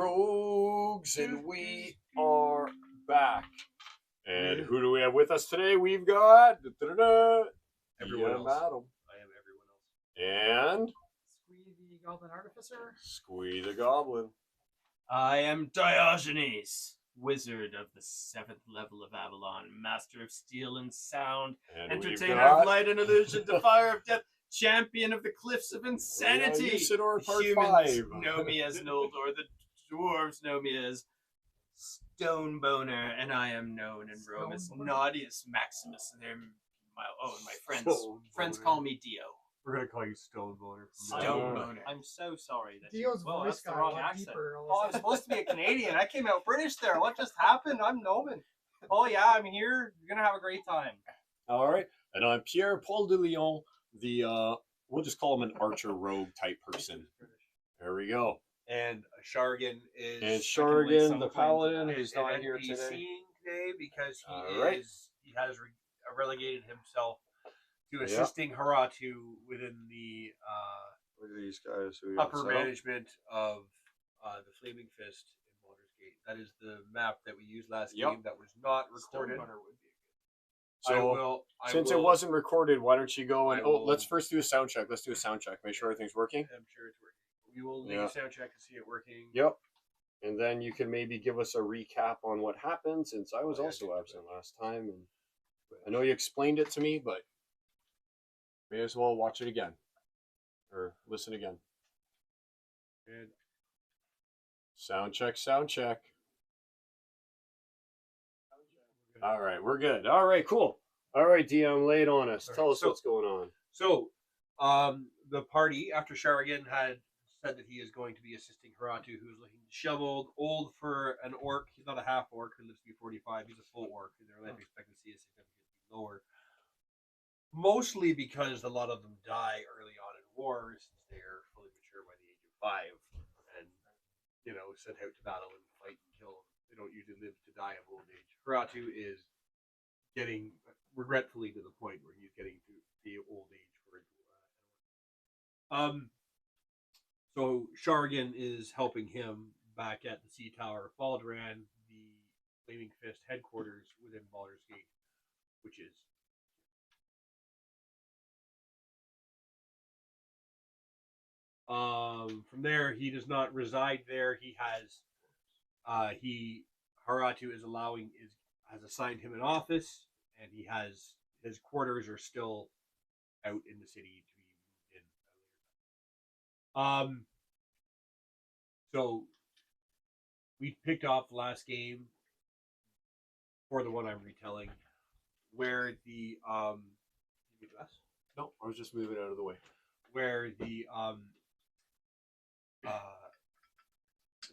Rogues, and we are back. And who do we have with us today? We've got everyone else. Adam. I am everyone else. And Squee the Goblin Artificer. Squee the Goblin. I am Diogenes, wizard of the 7th level of Avalon, master of steel and sound, And entertainer of light and illusion, defier of death, champion of the cliffs of insanity. Usador Part Humans 5. know me as Noldor, the dwarves know me as Stoneboner, and I am known in Rome as Naughtius Maximus. And my friends call me Dio. We're gonna call you Stoneboner. Stoneboner. I'm so sorry. Dio's Well, voice that's the got wrong a lot accent. deeper. Oh, I'm supposed to be a Canadian. I came out British there. What just happened? I'm Noman. Oh yeah, I'm here. You're gonna have a great time. All right. And I'm Pierre Paul de Lyon, the we'll just call him an archer rogue type person. There we go. And Shargan is. And Shargan, the paladin, who's not here NPC today. because All he has relegated himself to assisting Haratu within the Look at these guys who upper management of the Flaming Fist in Baldur's Gate. That is the map that we used last game that was not recorded. So since it wasn't recorded, why don't you go and let's first do a sound check. Let's do a sound check. Make sure everything's working. I'm sure it's working. We will need a sound check to see it working. Yep. And then you can maybe give us a recap on what happened, since I was also absent last time, and I know you explained it to me, but may as well watch it again or listen again. And sound check, sound check. All right, we're good. All right, cool. All right, DM, lay it on us. Tell us what's going on. So, the party, after Shargan had said that he is going to be assisting Haratu, who is looking disheveled, old for an orc. He's not a half orc who lives to be 45. He's a full orc, and their life expectancy is significantly lower. Mostly because a lot of them die early on in war, since they are fully mature by the age of 5, and sent out to battle and fight and kill. They don't usually live to die of old age. Haratu is getting regretfully to the point where he's getting to the old age for it. So Shargan is helping him back at the Sea Tower of Baldran, the Flaming Fist headquarters within Baldur's Gate, which is from there. He does not reside there. He has Haratu has assigned him an office, and he has his quarters are still out in the city to be moved in at a later time. So we picked off the last game for the one I'm retelling, where the No, I was just moving out of the way. Where the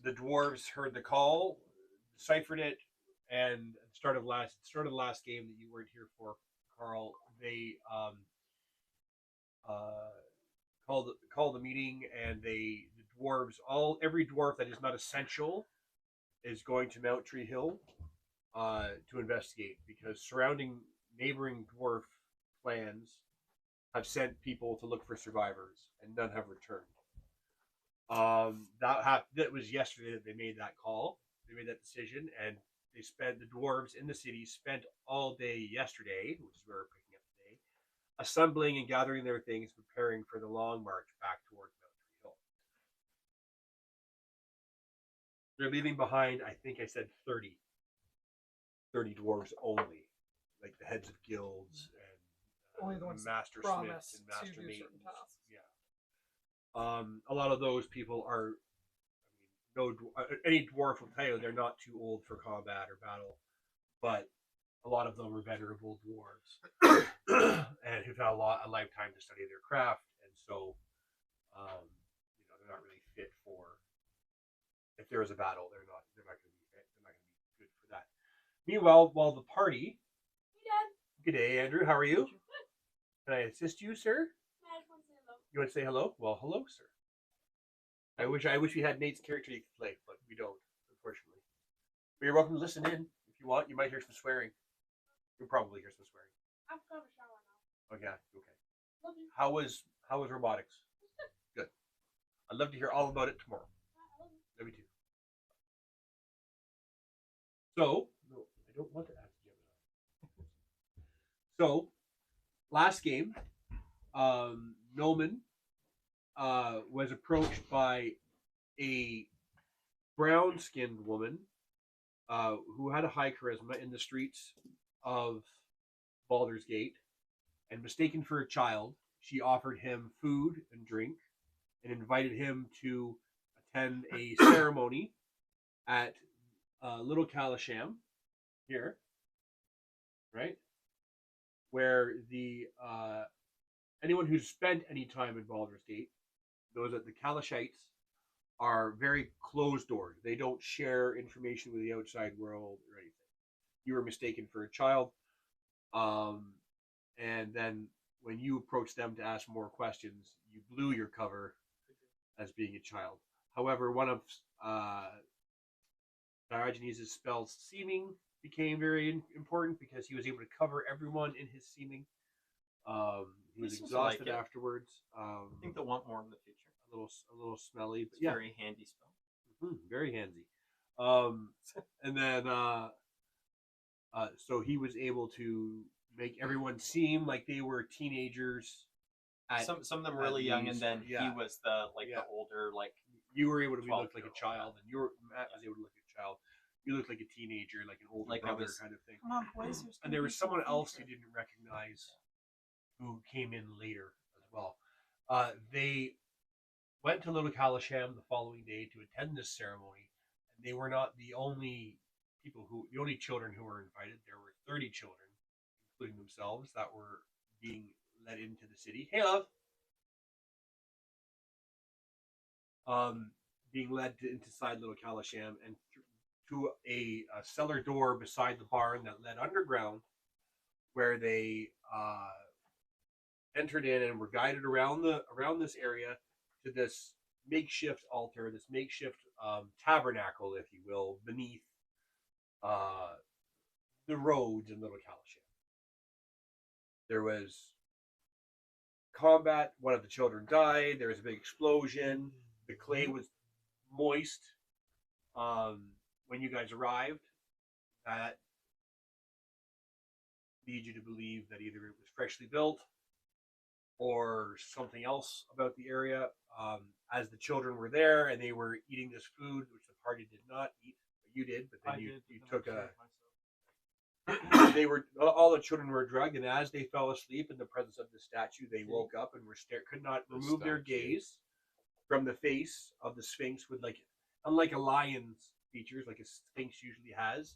dwarves heard the call, deciphered it, and started the last game that you weren't here for, Carl. They called the meeting, and the dwarves, every dwarf that is not essential is going to Mount Tree Hill to investigate, because surrounding neighboring dwarf clans have sent people to look for survivors, and none have returned. That was yesterday that they made that call. They made that decision, and the dwarves in the city spent all day yesterday, which is where we're picking up today, assembling and gathering their things, preparing for the long march back towards Mount Tree Hill. They're leaving behind, I think I said 30 dwarves only, like the heads of guilds and only the ones master smiths and master maidens. Yeah. A lot of those people are, any dwarf will tell you they're not too old for combat or battle, but a lot of them are venerable dwarves and who've had a lifetime to study their craft, and so they're not really fit for, if there is a battle, they're not going to be good for that. Meanwhile, while the party, good day, Andrew. How are you? Can I assist you, sir? You want to say hello? Well, hello, sir. I wish we had Nate's character you could play, but we don't, unfortunately. But you're welcome to listen in if you want. You might hear some swearing. You'll probably hear some swearing. I've got a shower now. Okay, okay. How was robotics? Good. I'd love to hear all about it tomorrow. Love you too. So, no, I don't want to ask Gemini. So, last game, Noman was approached by a brown-skinned woman who had a high charisma in the streets of Baldur's Gate, and mistaken for a child, she offered him food and drink and invited him to attend a ceremony at Little Kalasham here, right? Where the anyone who's spent any time in Baldur's Gate knows that the Kalashites are very closed doors. They don't share information with the outside world or anything. You were mistaken for a child, and then when you approached them to ask more questions, you blew your cover as being a child. However, one of Diogenes' spells, seeming, became very important because he was able to cover everyone in his seeming. He was He seems to exhausted like it. afterwards. I think they'll want more in the future. A little smelly, but It's a yeah, very handy spell. very handsy. And then so he was able to make everyone seem like they were teenagers. Some of them really young, and then yeah. he was the Yeah. the older You were able to look like a 12-year-old, child, and Matt was able to look like a child. You looked like a teenager, like an older Like I brother was- kind of thing. Come on, boys. And there was someone else you didn't recognize who came in later as well. They went to Little Kalasham the following day to attend this ceremony, and they were not the only the only children who were invited. There were 30 children, including themselves, that were being led into the city. Hey, love. Being led inside Little Kalasham and to a cellar door beside the barn that led underground, where they entered in and were guided around this area to this makeshift altar, this makeshift tabernacle, if you will, beneath the roads in Little Kalasham. There was combat. One of the children died. There was a big explosion. The clay was moist when you guys arrived. That leads you to believe that either it was freshly built or something else about the area. As the children were there and they were eating this food, which the party did not eat, but you did. But then you took a. They were all the children were drugged, and as they fell asleep in the presence of the statue, they woke up and could not remove their gaze from the face of the Sphinx, with unlike a lion's features, like a Sphinx usually has.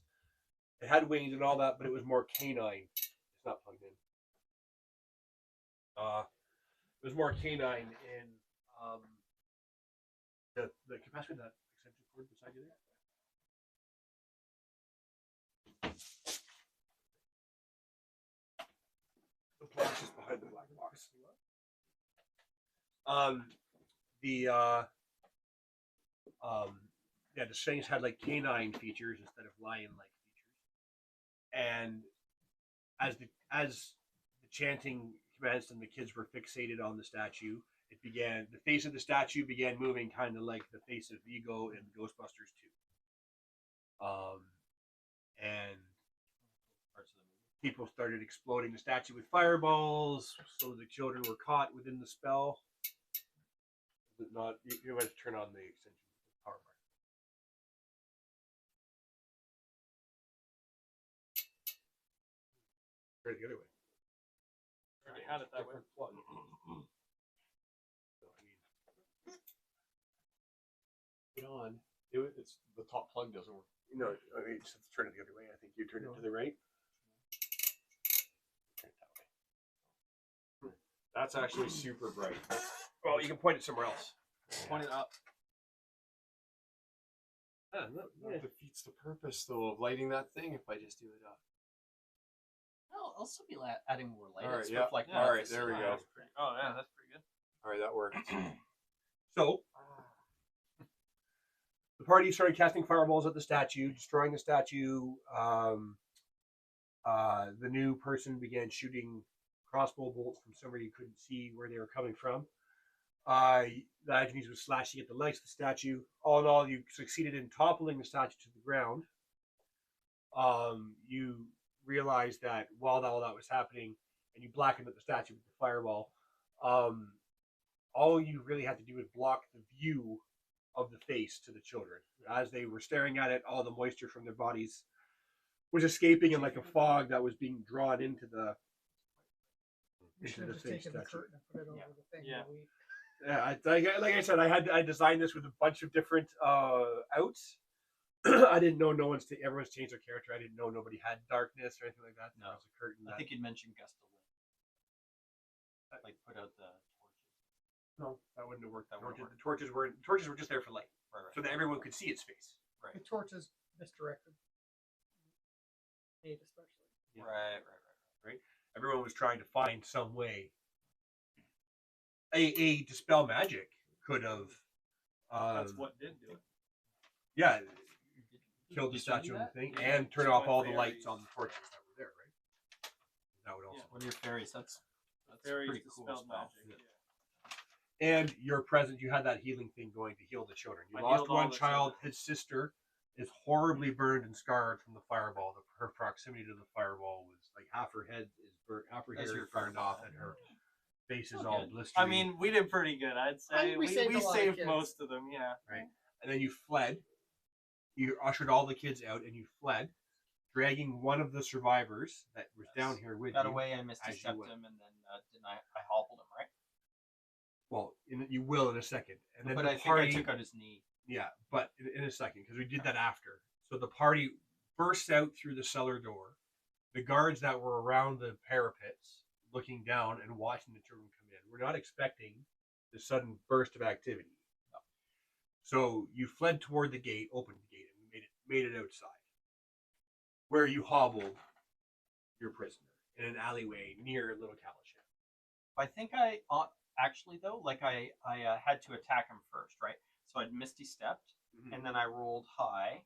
It had wings and all that, but it was more canine. It's not plugged in. It was more canine in the capacity of that extension cord beside you there. The box is behind the black box. The Sphinx had like canine features instead of lion-like features. And as the chanting commenced and the kids were fixated on the statue, the face of the statue began moving kind of like the face of Vigo in Ghostbusters 2. And people started exploding the statue with fireballs, so the children were caught within the spell. Not you had to turn on the extension power bar. Turn it the other way. already had it that way. Plug. Get on. It's the top plug doesn't work. No, I mean, just turn it the other way. I think you turned it to the right. Turn it that way. That's actually super bright. Well, you can point it somewhere else. Point it up. That defeats the purpose, though, of lighting that thing if I just do it up. I'll still be adding more light. All right, It's yeah. with, All right, there we go. Oh, yeah, that's pretty good. All right, that worked. So, the party started casting fireballs at the statue, destroying the statue. The new person began shooting crossbow bolts from somewhere you couldn't see where they were coming from. Diogenes was slashing at the legs of the statue. All in all, you succeeded in toppling the statue to the ground. you realize that while all that was happening, and you blackened up the statue with the fireball, all you really had to do was block the view of the face to the children. As they were staring at it, all the moisture from their bodies was escaping in like a fog that was being drawn into the We should have just taken the curtain and put it over the thing. Yeah. Like I said, I designed this with a bunch of different outs. I didn't know everyone's changed their character. I didn't know nobody had darkness or anything like that. No. There was a curtain. I think you'd mentioned gust of wind. Like put out the torches. No, that wouldn't have worked. That wouldn't The torches were just there for light, Right. so that everyone could see its face. Right. The torch is misdirected. Eight especially. Yeah. Right. Everyone was trying to find some way. A dispel magic could have. That's what did do it. Yeah, Did killed the you statue do and that? thing, Yeah, and turn so off my all the fairies- lights on the torches that were there, right? That would also. Yeah. What are your fairies? That's Fairies pretty cool dispelled spell. magic. Yeah. Yeah. And your present, you had that healing thing going to heal the children. You I lost healed all one the child. children. His sister is horribly burned and scarred from the fireball. Her proximity to the fireball was like half her head is burnt, half her That's hair your is burned fireball. off, and her face is Oh, all good. blistered. I mean, we did pretty good, I'd say. We saved a lot of saved kids. most of them, yeah. and then you fled. You ushered all the kids out, and you fled, dragging one of the survivors that was down here with got you. away. I Misty as you stepped went. him, and then didn't I hobbled him, right? Well, you will in a second, and then But the I think party. I took out his knee. Yeah, but in a second, because we did that after. So the party bursts out through the cellar door. The guards that were around the parapets, looking down and watching the children come in, were not expecting the sudden burst of activity. So you fled toward the gate, opened the gate, and made it outside, where you hobbled your prisoner in an alleyway near Little Kalasham. I think I actually though, like I had to attack him first, right? So I'd Misty stepped, and then I rolled high,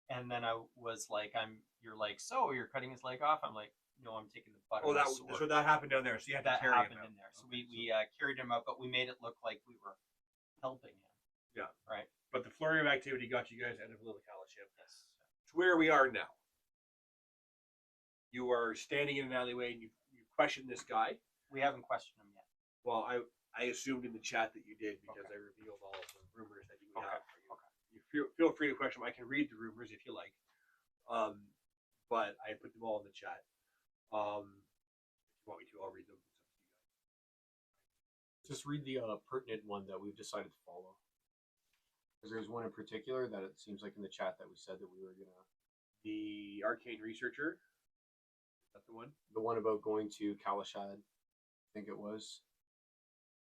and then I was like, you're like, so you're cutting his leg off? I'm like, no, I'm taking the butt Oh, of my that sword. so that happened down there. So you had to That carry happened him out. in there. So Okay, we carried him out, but we made it look like we were helping him. But the flurry of activity got you guys out of Little Kalasham. Yes. It's where we are now. You are standing in an alleyway and you question this guy. We haven't questioned him yet. Well, I assumed in the chat that you did because Okay. I revealed all of the rumors that you would Okay. have for you. You feel free to question them. I can read the rumors if you like. But I put them all in the chat. If you want me to, I'll read them. It's up to you guys. Just read the pertinent one that we've decided to follow. Because there's one in particular that it seems like in the chat that we said that we were gonna. The arcane researcher. Is that the one? The one about going to Kalashad, I think it was.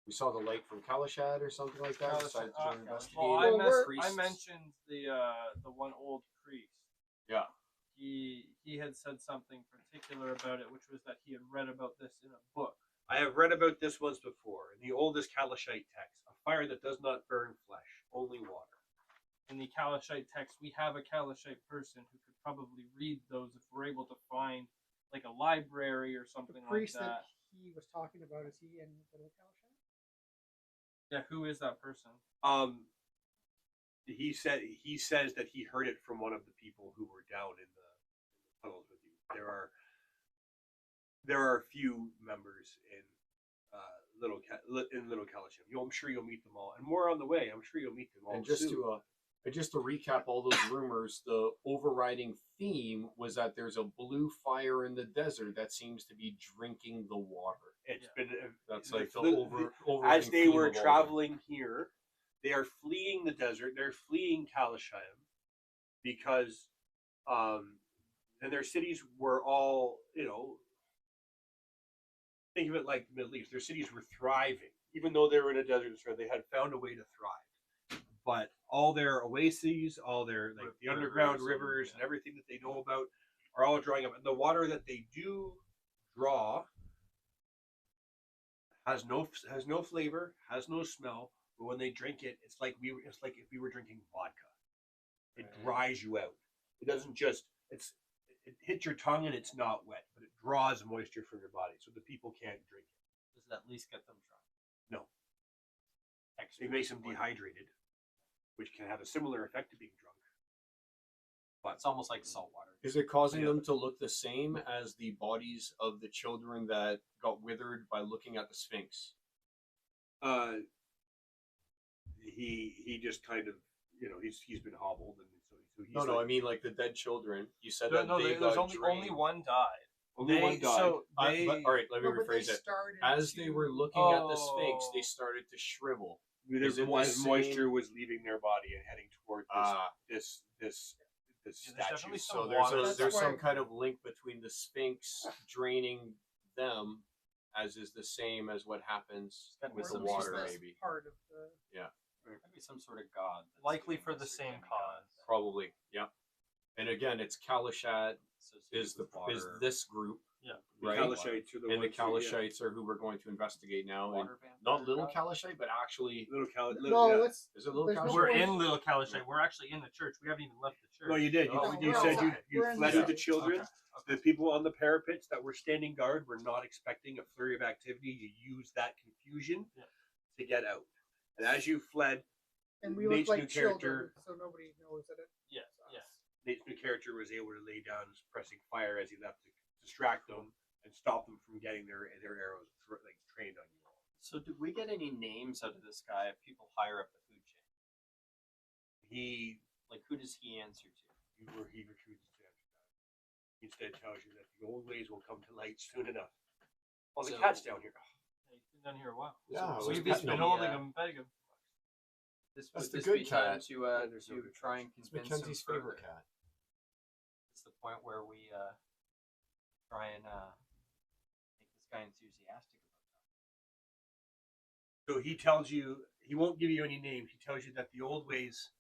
We saw the light from Kalashad or something like that. Decided to go investigate. Well, it. Well, I mentioned the one old priest. Yeah. He had said something particular about it, which was that he had read about this in a book. I have read about this once before. In the oldest Kalashite text, a fire that does not burn flesh, only water. In the Kalashite text, we have a Kalashite person who could probably read those if we're able to find like a library or something The like priest that. that he was talking about, is he in Little Kalasham? Yeah, who is that person? He says that he heard it from one of the people who were down in the tunnels with you. There are a few members in Little Kalasham. I'm sure you'll meet them all, and more on the way. I'm sure you'll meet them all. And just soon. to recap all those rumors, the overriding theme was that there's a blue fire in the desert that seems to be drinking the water. It's been That's the- like the the- overriding as they theme were of all of it. traveling here, they are fleeing the desert. They're fleeing Kalasham because, and their cities were all, think of it like the Middle East. Their cities were thriving, even though they were in a desert. They had found a way to thrive. But all their oases, all their the underground rivers, and everything that they know about are all drying up. And the water that they do draw has no flavor, has no smell. But when they drink it, it's like if we were drinking vodka. It dries you out. It doesn't just it hits your tongue and it's not wet, but it draws moisture from your body, so the people can't drink it. Does it at least get them drunk? No. Extra It makes them disappointing. dehydrated, which can have a similar effect to being drunk. But it's almost like salt water. Is it causing them to look the same as the bodies of the children that got withered by looking at the Sphinx? He just kind of, he's been hobbled, and so he's No, I mean like the dead children. You said No, that no, they there's got only drained. one died. only one died. So But, they, all right, let me No, but they rephrase it. started As they to- were looking at the Sphinx, they started to shrivel. Is it the As same- moisture was leaving their body and heading toward this Yeah, there's statue. definitely some So there's water. there's That's some why- kind of link between the Sphinx draining them, as is the same as what happens gotta be with or the at least water, that's maybe. part of the. Maybe some sort of god. that's Likely doing for the this, same and cause. Probably, yeah. And again, it's Kalashat associated is with is water, the group, Yeah. right? Kalashites are the And the ones who- yeah. Kalashites are who we're going to investigate now. And water vampire not little god? Kalashite, but actually, Little No, yeah. let's. is it little There's no Kalashite? We're point- in Little Kalashite. We're actually in the church. We haven't even left the church. No, you did. Oh, You we're said outside. you We're in the flooded the city. children. Okay. The people on the parapets that were standing guard were not expecting a flurry of activity. You used that confusion Yeah. to get out. And as you fled, And we Nate's look new like children, character- so nobody knows that it. Yeah, yeah. Nate's new character was able to lay down pressing fire as he left to distract them and stop them from getting their arrows trained on you all. So did we get any names out of this guy of people higher up the food chain? He Like, who does he answer to? he refuses to answer that. He instead tells you that the old ways will come to light soon enough. Oh, the So- cat's down here. He's been down here a while. Yeah, I was We've petting been him. holding him, petting him. This That's would the this good be time cat. to there's no to good try and It's convince Mackenzie's him favorite further? cat. It's the point where we try and make this guy enthusiastic about So he tells you he won't give you any names. He tells you that the old ways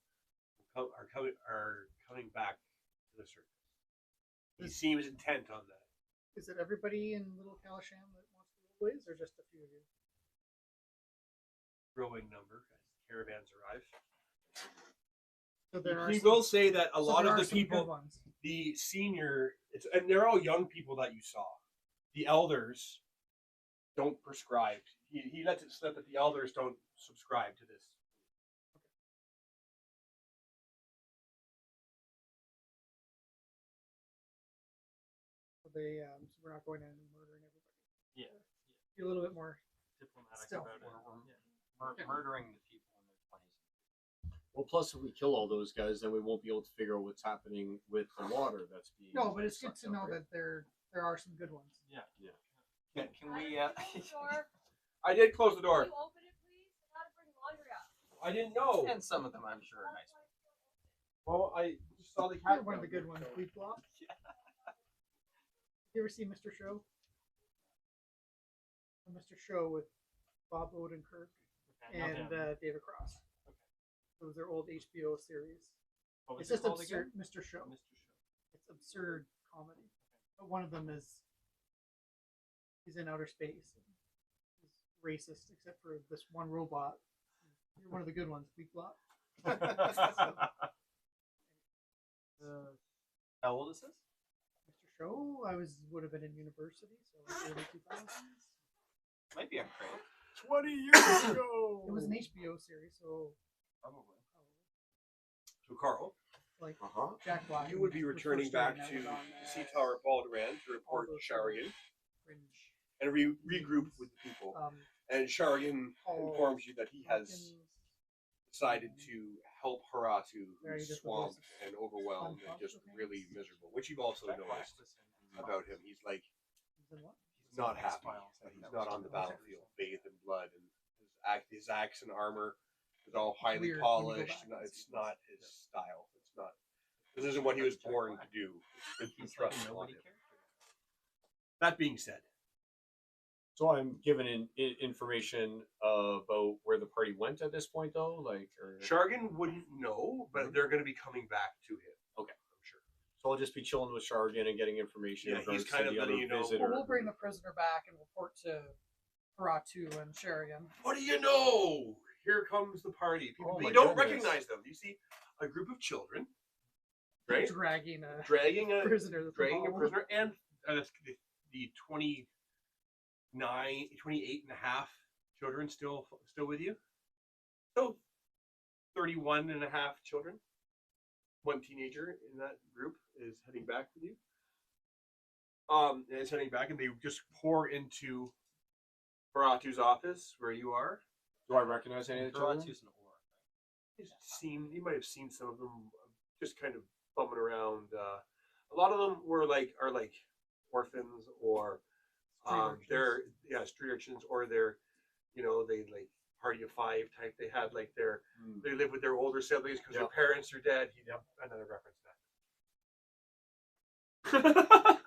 are coming back to the surface. He seems intent on that. Is it everybody in Little Kalasham that wants the old ways, or just a few of you? Growing number as caravans arrive. So there are. He some- will say that a so lot there of are the some good people, ones. the senior, and they're all young people that you saw. The elders don't prescribe. He lets it slip that the elders don't subscribe to this. So they, so we're not going in and murdering everybody. Yeah. Be a little bit more. Diplomatic Still, about it. it. Murdering the people in their 20s. Well, plus if we kill all those guys, then we won't be able to figure out what's happening with the water that's being. No, but it's good sucked to out, know right? that there are some good ones. Yeah. Can we? I did close the Can door. you open it, please? I gotta bring laundry up. I didn't know. And some of them, I'm sure, are nice. Well, I just saw the You're cat. one of the down good there, ones. so- We flop. You ever see Mr. Show? Mr. Show with Bob Odenkirk and David Cross. It was their old HBO series. What was It's it just called absurd. again? Mr. Show. Mr. Show. It's absurd comedy. But one of them is he's in outer space. He's racist, except for this one robot. You're one of the good ones. We flop. How old is this? Mr. Show, would have been in university, so early 2000s. Might be on Crave. 20 years ago. It was an HBO series, so Probably. So, Carl, like Uh-huh. Jack Black. you would be was returning first back doing to that on, the Sea Tower Baldoran to report all to those Sharian Fringe. and regroup with the people. And Sharian Paul informs you that he has Hawkins, decided to help Haratu, Very who's different swamped and overwhelmed and just really miserable, which you've also noticed about him. He's like, he's in what? he's not happy that he's not on the battlefield, bathed in blood, and his axe and armor is all highly weird when you go polished. back and It's see not his style. It's not. This isn't what he was born to do. It's been He's like thrust a upon nobody him. character. That being said, So I'm given information about where the party went at this point, though, like. Or... Shargan wouldn't know, but they're going to be coming back to him. Okay. I'm sure. So I'll just be chilling with Shargan and getting information. Yeah, in regards he's kind to of the letting other you know. visitor. Well, we'll bring the prisoner back and report to Haratu and Sharian. What do you know? Here comes the party. People, Oh you my don't goodness. recognize them. You see a group of children, right? Dragging a Dragging a prisoner. That's dragging a all. prisoner, and the 28 and a half children still with you. So 31 and a half children. one teenager in that group is heading back with you. And it's heading back, and they just pour into Baratu's office where you are. Do I recognize any of the children? Karatu's an orc. You might have seen some of them just kind of bumming around. A lot of them are like orphans, or they're street urchins, or they're they like party of five type. They had like they live with their older siblings because their parents are dead. Yep, another reference to that.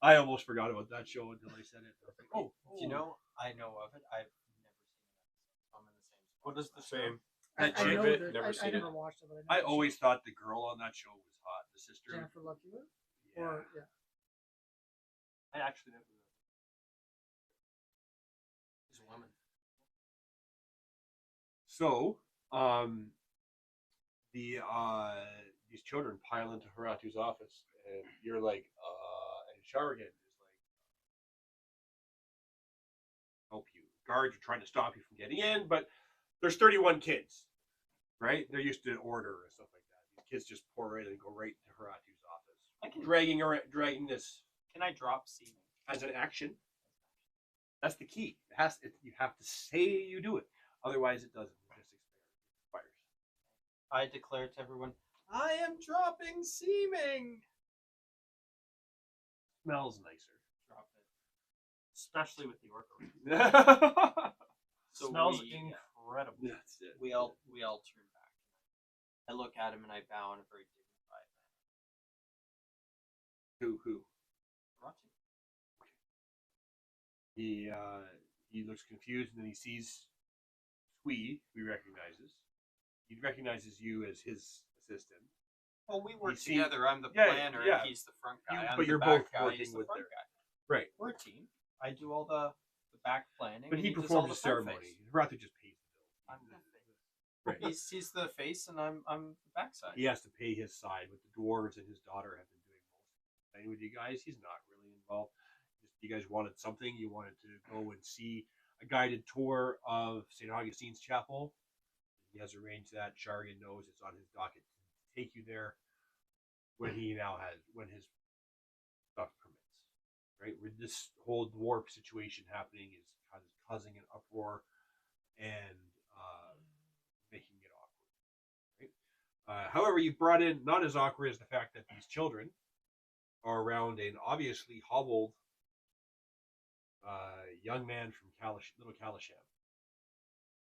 I almost forgot about that show until I said it. I was like, oh, Do you know? I know of it. I've never seen it. I'm in the same spot. What is the Same. That I chick know bit, that- never I seen never it. watched it, but I know always thought the girl on that show was hot. The sister. Jennifer Love Hewitt? Yeah. Or yeah. I actually never know. She's a woman. So, these children pile into Haratu's office, and you're like, and Shargan is like, help you. Guards are trying to stop you from getting in, but there's 31 kids, right? They're used to order and stuff like that. These kids just pour in and go right to Haratu's office, I can. dragging this Can I drop seeming? as an action. That's the key. You have to say you do it, otherwise it doesn't. It just expires. I declare to everyone, I am dropping seeming. Smells nicer. Drop it. Especially with the orc. So Smells we, incredible. That's it. we all turn back. I look at him and I bow in a very dignified Who? manner. Karatu. He looks confused, and then he sees Squee, who he recognizes. He recognizes you as his assistant. Well, we work see- together. I'm the Yeah, planner, yeah. and he's the front guy. You- I'm but the you're back both guy. working He's the with front their- guy. Right. We're a team. I do all the back planning, But and he does all performed the the front ceremony. face. Haratu just pays the bill. I'm the face. Right. He's the face, and I'm the backside. He has to pay his side, but the dwarves and his daughter have been doing most of the thing with you guys. He's not really involved. Just you guys wanted something. You wanted to go and see a guided tour of St. Augustine's Chapel. He has arranged that. Shargan knows it's on his docket to take you there when his stuff permits. Right? With this whole dwarf situation happening is kind of causing an uproar and making it awkward. Right? However, you brought in not as awkward as the fact that these children are around an obviously hobbled young man from Little Kalasham,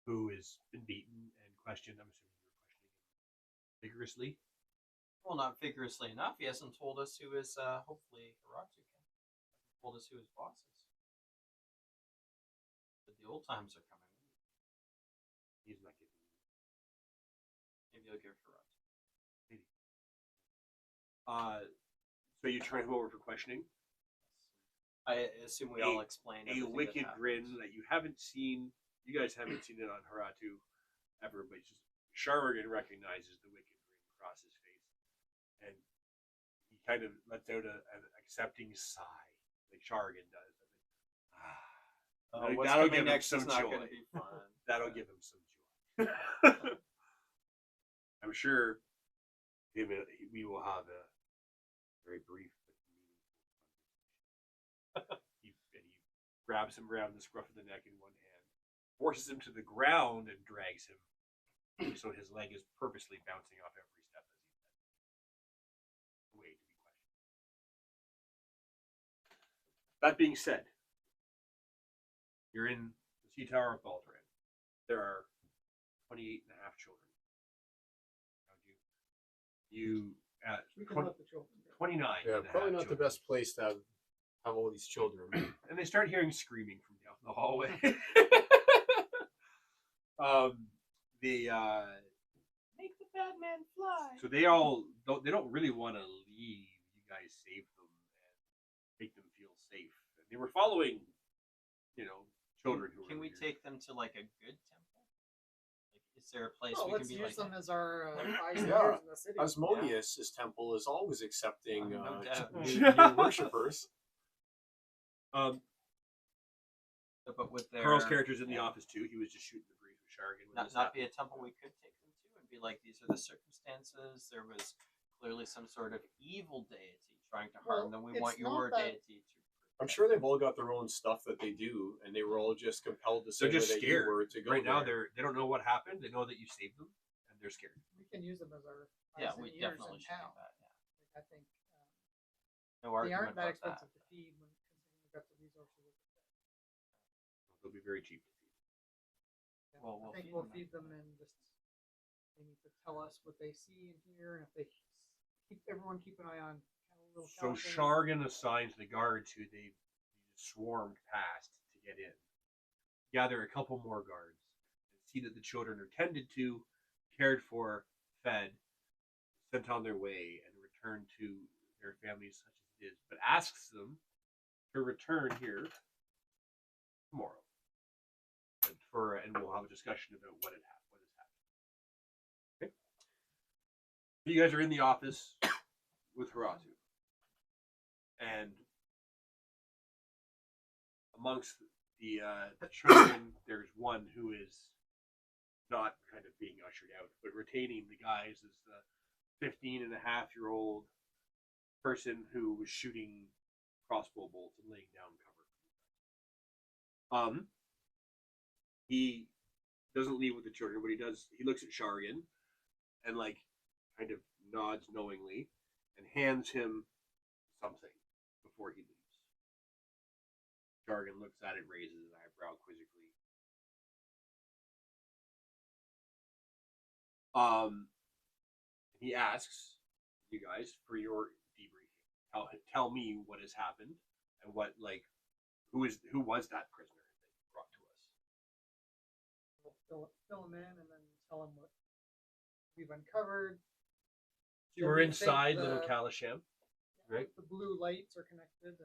who has been beaten and questioned. I'm assuming you were questioning him vigorously. Well, not vigorously enough. He hasn't told us who his, hopefully, Karatu can. He told us who his boss is. But the old times are coming. He's not giving you. Maybe I'll give Karatu. So you turn him over for questioning. I assume we all explain A everything wicked that grin happens. that you haven't seen. You guys haven't seen it on Haratu ever, but just Shargan recognizes the wicked grin across his face, and he kind of lets out an accepting sigh, like Shargan does. What's That'll coming give him next some is not joy. going to be fun. That'll give him some joy. I'm sure we will have a very brief but meaningful conversation. He grabs him around the scruff of the neck in one hand, forces him to the ground, and drags him so his leg is purposely bouncing off every step as he said. Way to be questioned. That being said, you're in the Sea Tower of Balduran. There are 28 and a half children around you. We can 20 let the children go. 29. Yeah, and a probably half not the children. best place to have all these children. And they start hearing screaming from down the hallway. Make the bad man fly. So they don't really want to leave. You guys save them and make them feel safe. And they were following, children who Can were we here. take them to like a good temple? Like, is there a place Oh, we can let's be use like? them as our eyes and Yeah. ears in the city. Asmodeus' temple is always accepting No doubt. new worshippers. But with their Carl's character's in the office too. He was just shooting the breeze with Shargan. not be a temple we could take them to and and be like, these are the circumstances. There was clearly some sort of evil deity trying to harm Well, them. We it's want not your that- deity to. I'm sure they've all got their own stuff that they do, and they were all just compelled to say They're just that you scared. were to go Right now, there. they don't know what happened. They know that you saved them, and they're scared. We can use them as our Yeah, eyes and we ears definitely in should do town. that. Yeah. Like, I think No they argument aren't that about expensive that. to feed when considering we've got the resources. They'll be very cheap to feed. Yeah, Well, we'll I think feed we'll them feed them and just they need to tell us what they see and hear, and if they keep an eye on kind of a little So California- Shargan assigns the guards who they swarmed past to get in. Gather a couple more guards and see that the children are tended to, cared for, fed, sent on their way, and returned to their families such as it is, but asks them to return here tomorrow. And we'll have a discussion about what has happened. Okay? So you guys are in the office with Haratu. And amongst the children, there's one who is not kind of being ushered out, but retaining the guys as the 15-and-a-half-year-old person who was shooting crossbow bolts and laying down cover. He doesn't leave with the children, but he looks at Shargan and like kind of nods knowingly and hands him something before he leaves. Shargan looks at it, raises an eyebrow quizzically. He asks you guys for your debriefing. Tell me what has happened and what who was that prisoner that you brought to us. We'll fill them in and then tell them what we've uncovered. So we're we think inside the- Little Kalasham. Right. The blue lights are connected,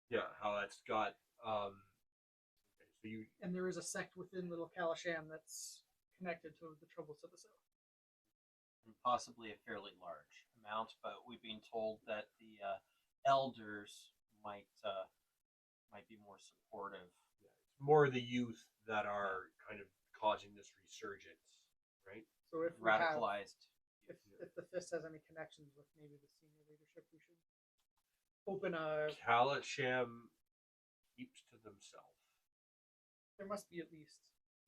Yeah, how that's got so you and there is a sect within Little Kalasham that's connected to the troubles to the south. And possibly a fairly large amount, but we've been told that the elders might be more supportive. more the youth that are kind of causing this resurgence, right? So if we have, Radicalized. if the fist has any connections with maybe the senior leadership, we should open a. Kalasham keeps to themselves. There must be at least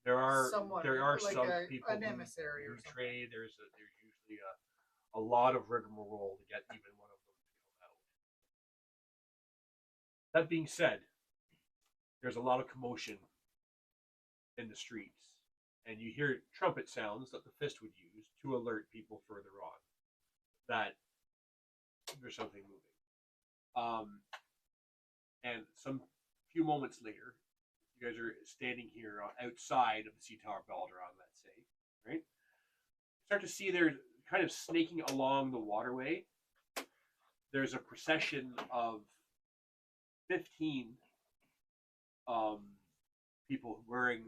There are someone, some like people an emissary who or something. trade. There's usually a lot of rigmarole to get even one of them to come out. That being said, there's a lot of commotion in the streets, and you hear trumpet sounds that the fist would use to alert people further on that there's something moving. And some few moments later, you guys are standing here outside of the Sea Tower Balderon, let's say, right? You start to see they're kind of snaking along the waterway. There's a procession of 15 people wearing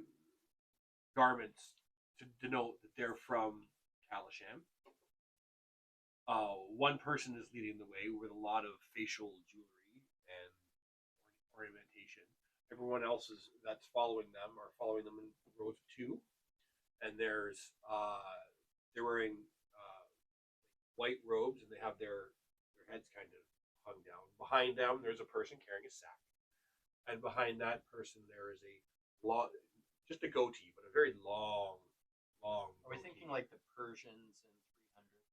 garments to denote that they're from Kalasham. One person is leading the way with a lot of facial jewelry and ornamentation. Everyone else that's following them are following them in rows of two, and they're wearing white robes and they have their heads kind of hung down. Behind them, there's a person carrying a sack, and behind that person there is just a goatee, but a very long. Are we goatee. thinking like the Persians in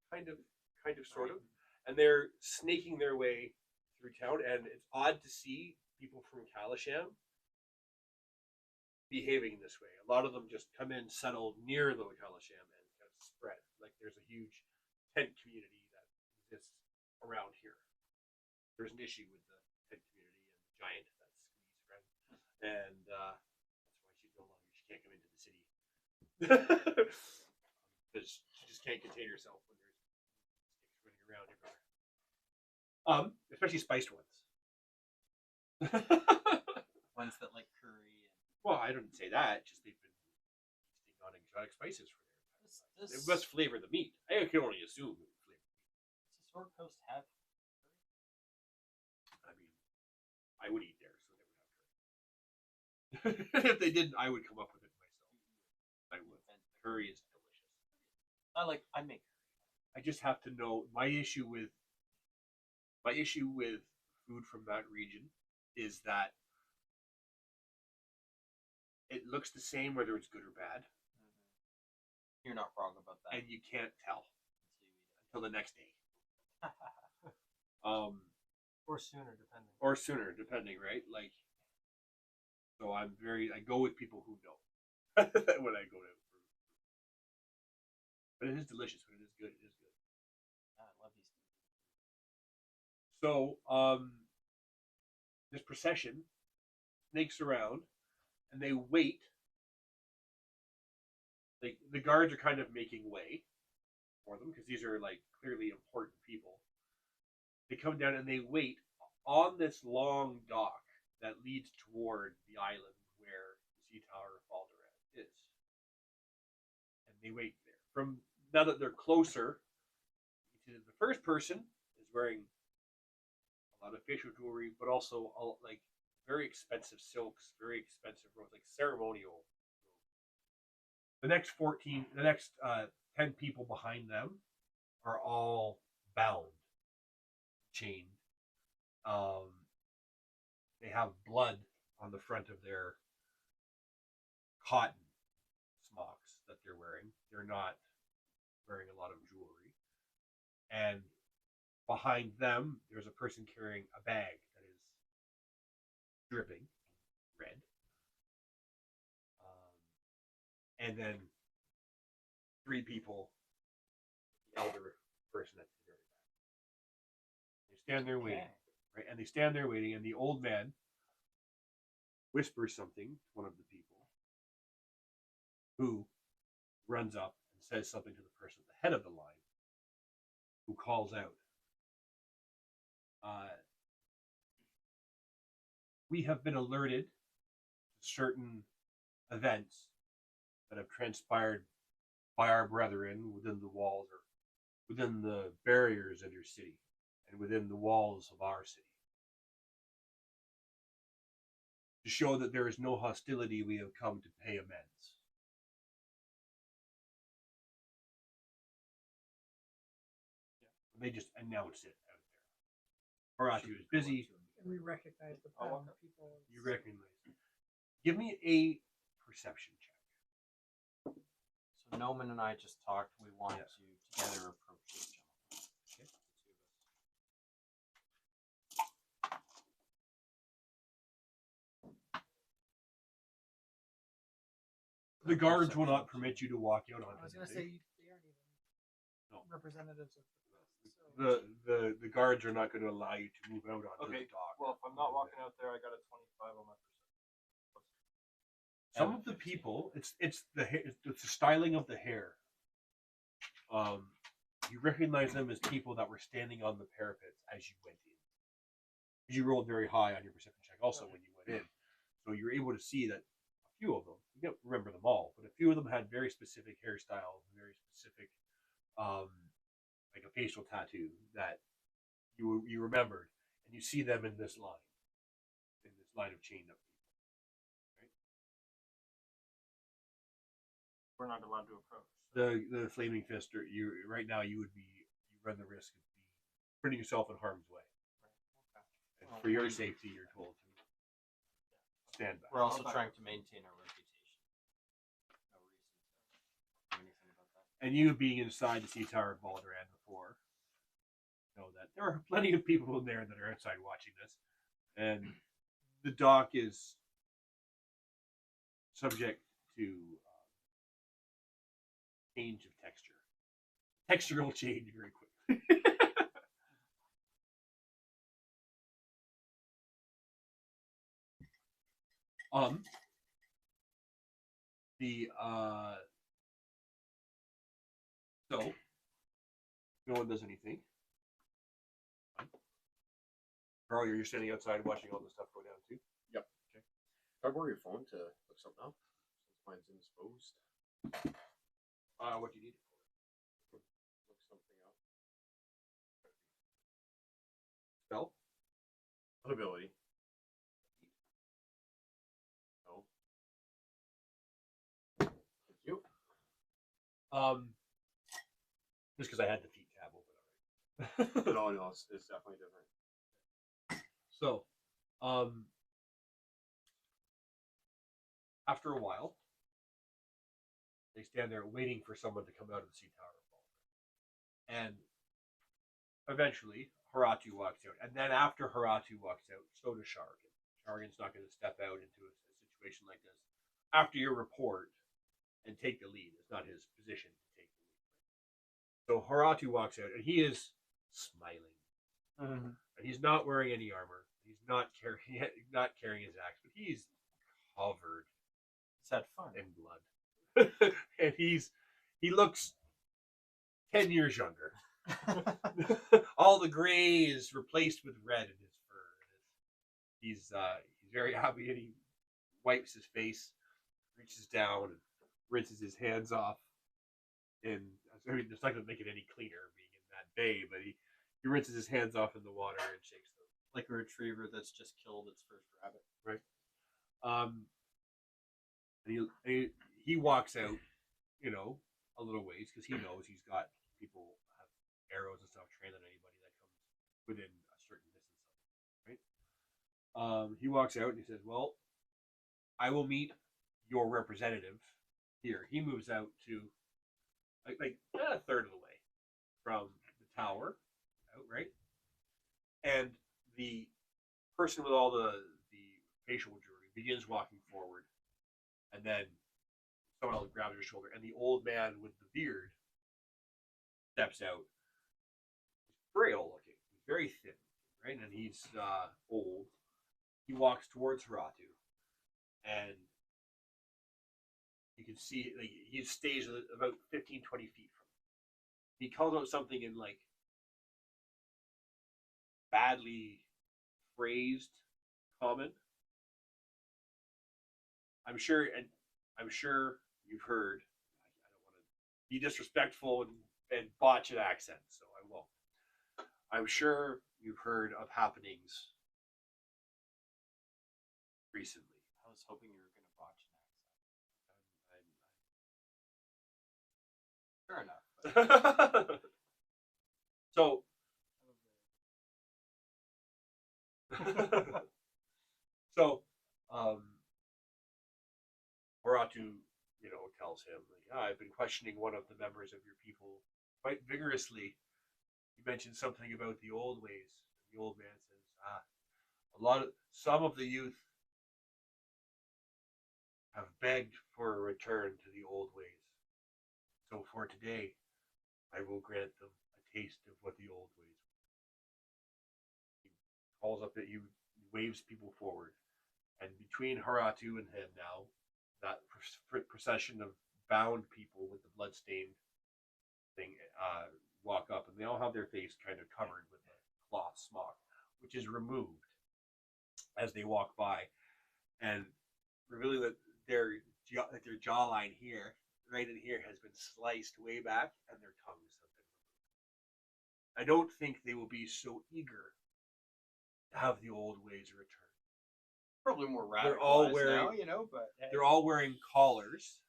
300? kind of, sort of, and they're snaking their way through town, and it's odd to see people from Kalasham behaving this way. A lot of them just come in, settle near Little Kalasham, and kind of spread. Like there's a huge tent community that exists around here. There's an issue with the tent community and the giant that's Squeeze's friend, and that's why she's no longer. She can't come into the city because she just can't contain herself when there's snakes running around everywhere. Especially spiced ones. Ones that like curry. Well, I didn't say that. Just they've been feasting on exotic spices for their entire lives. It must flavor the meat. I can only assume it would flavor the meat. Does the Sword Coast have I mean, I would eat there, so they would have curry. If they didn't, I would come up with it myself. I would. Curry is delicious. I make. I just have to know my issue with food from that region is that it looks the same whether it's good or bad, You're not wrong about that. and you can't tell until the next day. Or sooner, depending. Or sooner, depending, right? Like, so I go with people who know when I go to. But it is delicious. When it is good, it is good. I love these. So, this procession snakes around, and they wait. Like the guards are kind of making way for them because these are like clearly important people. They come down and they wait on this long dock that leads toward the island where the sea tower of Balderad is, and they wait there. From now that they're closer, the first person is wearing a lot of facial jewelry, but also all, like very expensive silks, very expensive robes, like ceremonial. The next 10 people behind them are all bound, chained. They have blood on the front of their cotton smocks that they're wearing. They're not wearing a lot of jewelry. And behind them, there's a person carrying a bag that is dripping red. And then 3 people, the elder person at the very back. They stand there waiting, right? And they stand there waiting, and the old man whispers something to one of the people, who runs up and says something to the person at the head of the line, who calls out, we have been alerted to certain events that have transpired by our brethren within the walls or within the barriers of your city and within the walls of our city. To show that there is no hostility, we have come to pay amends. They just announce it out there. Aratu is busy. And we recognize the pattern of people. You recognize it. Give me a perception check. So Noman and I just talked. We want Yes. to together approach this gentleman. Okay. The guards will not permit you to walk out onto I was the going to thing. say they aren't even No. representatives of the press. So. The guards are not going to allow you to move out onto Okay, the dock. Well, if I'm not walking out there, I got a 25 on my percent. Some of the people, it's the styling of the hair. You recognize them as people that were standing on the parapets as you went in. You rolled very high on your perception check also when you went in, so you're able to see that a few of them, you don't remember them all, but a few of them had very specific hairstyles, very specific, like a facial tattoo that you remembered, and you see them in this line of chained up people. We're not allowed to approach. The flaming fist, you right now you run the risk of putting yourself in harm's way. And for your safety, you're told to stand back. We're also trying to maintain our reputation. No reason to do anything about that. And you being inside the sea tower of Balderad before, know that there are plenty of people in there that are outside watching this, and the dock is subject to change of texture. Texture will change very quickly. So no one does anything. Carl, you're standing outside watching all this stuff go down too. Yep. Okay. Can I borrow your phone to look something up? Since mine's indisposed. What do you need it for? Look something up. Spell? What ability? No. Thank you. Just because I had the feet tab open already. No, it's definitely different. So, after a while, they stand there waiting for someone to come out of the sea tower. And eventually, Haratu walks out. And then after Haratu walks out, so does Shargan. Shargan's not going to step out into a situation like this. After your report and take the lead, it's not his position to take the lead. So Haratu walks out, and he is smiling. And he's not wearing any armor. He's not carrying his axe, but he's covered Is that fun? in blood. And he looks 10 years younger. All the gray is replaced with red in his fur. He's very happy, and he wipes his face, reaches down, and rinses his hands off. And I mean, it's not going to make it any cleaner being in that bay, but he rinses his hands off in the water and shakes them. Like a retriever that's just killed its first rabbit. Right. And he walks out, a little ways because he knows he's got people have arrows and stuff trained on anybody that comes within a certain distance of him, right? He walks out and he says, "Well, I will meet your representative here." He moves out to like a third of the way from the tower, out right, and the person with all the facial jewelry begins walking forward, and then someone else grabs his shoulder, and the old man with the beard steps out. He's frail looking. He's very thin, right? And he's old. He walks towards Haratu, and you can see he stays about 15, 20 feet from him. He calls out something in badly phrased common. I'm sure you've heard. I don't want to be disrespectful and botch an accent, so I won't. I'm sure you've heard of happenings recently. I was hoping you were going to botch an accent. Fair enough. So, Haratu, tells him, I've been questioning one of the members of your people quite vigorously. You mentioned something about the old ways. The old man says, some of the youth have begged for a return to the old ways. So for today, I will grant them a taste of what the old ways were. He calls up that he waves people forward. And between Haratu and him now, that procession of bound people with the bloodstained thing walk up, and they all have their face kind of covered with a cloth smock, which is removed as they walk by, and revealing that their jawline here, right in here, has been sliced way back, and their tongues have been removed. I don't think they will be so eager to have the old ways return. Probably more They're all radicalized wearing- now, but hey, They're all wearing collars,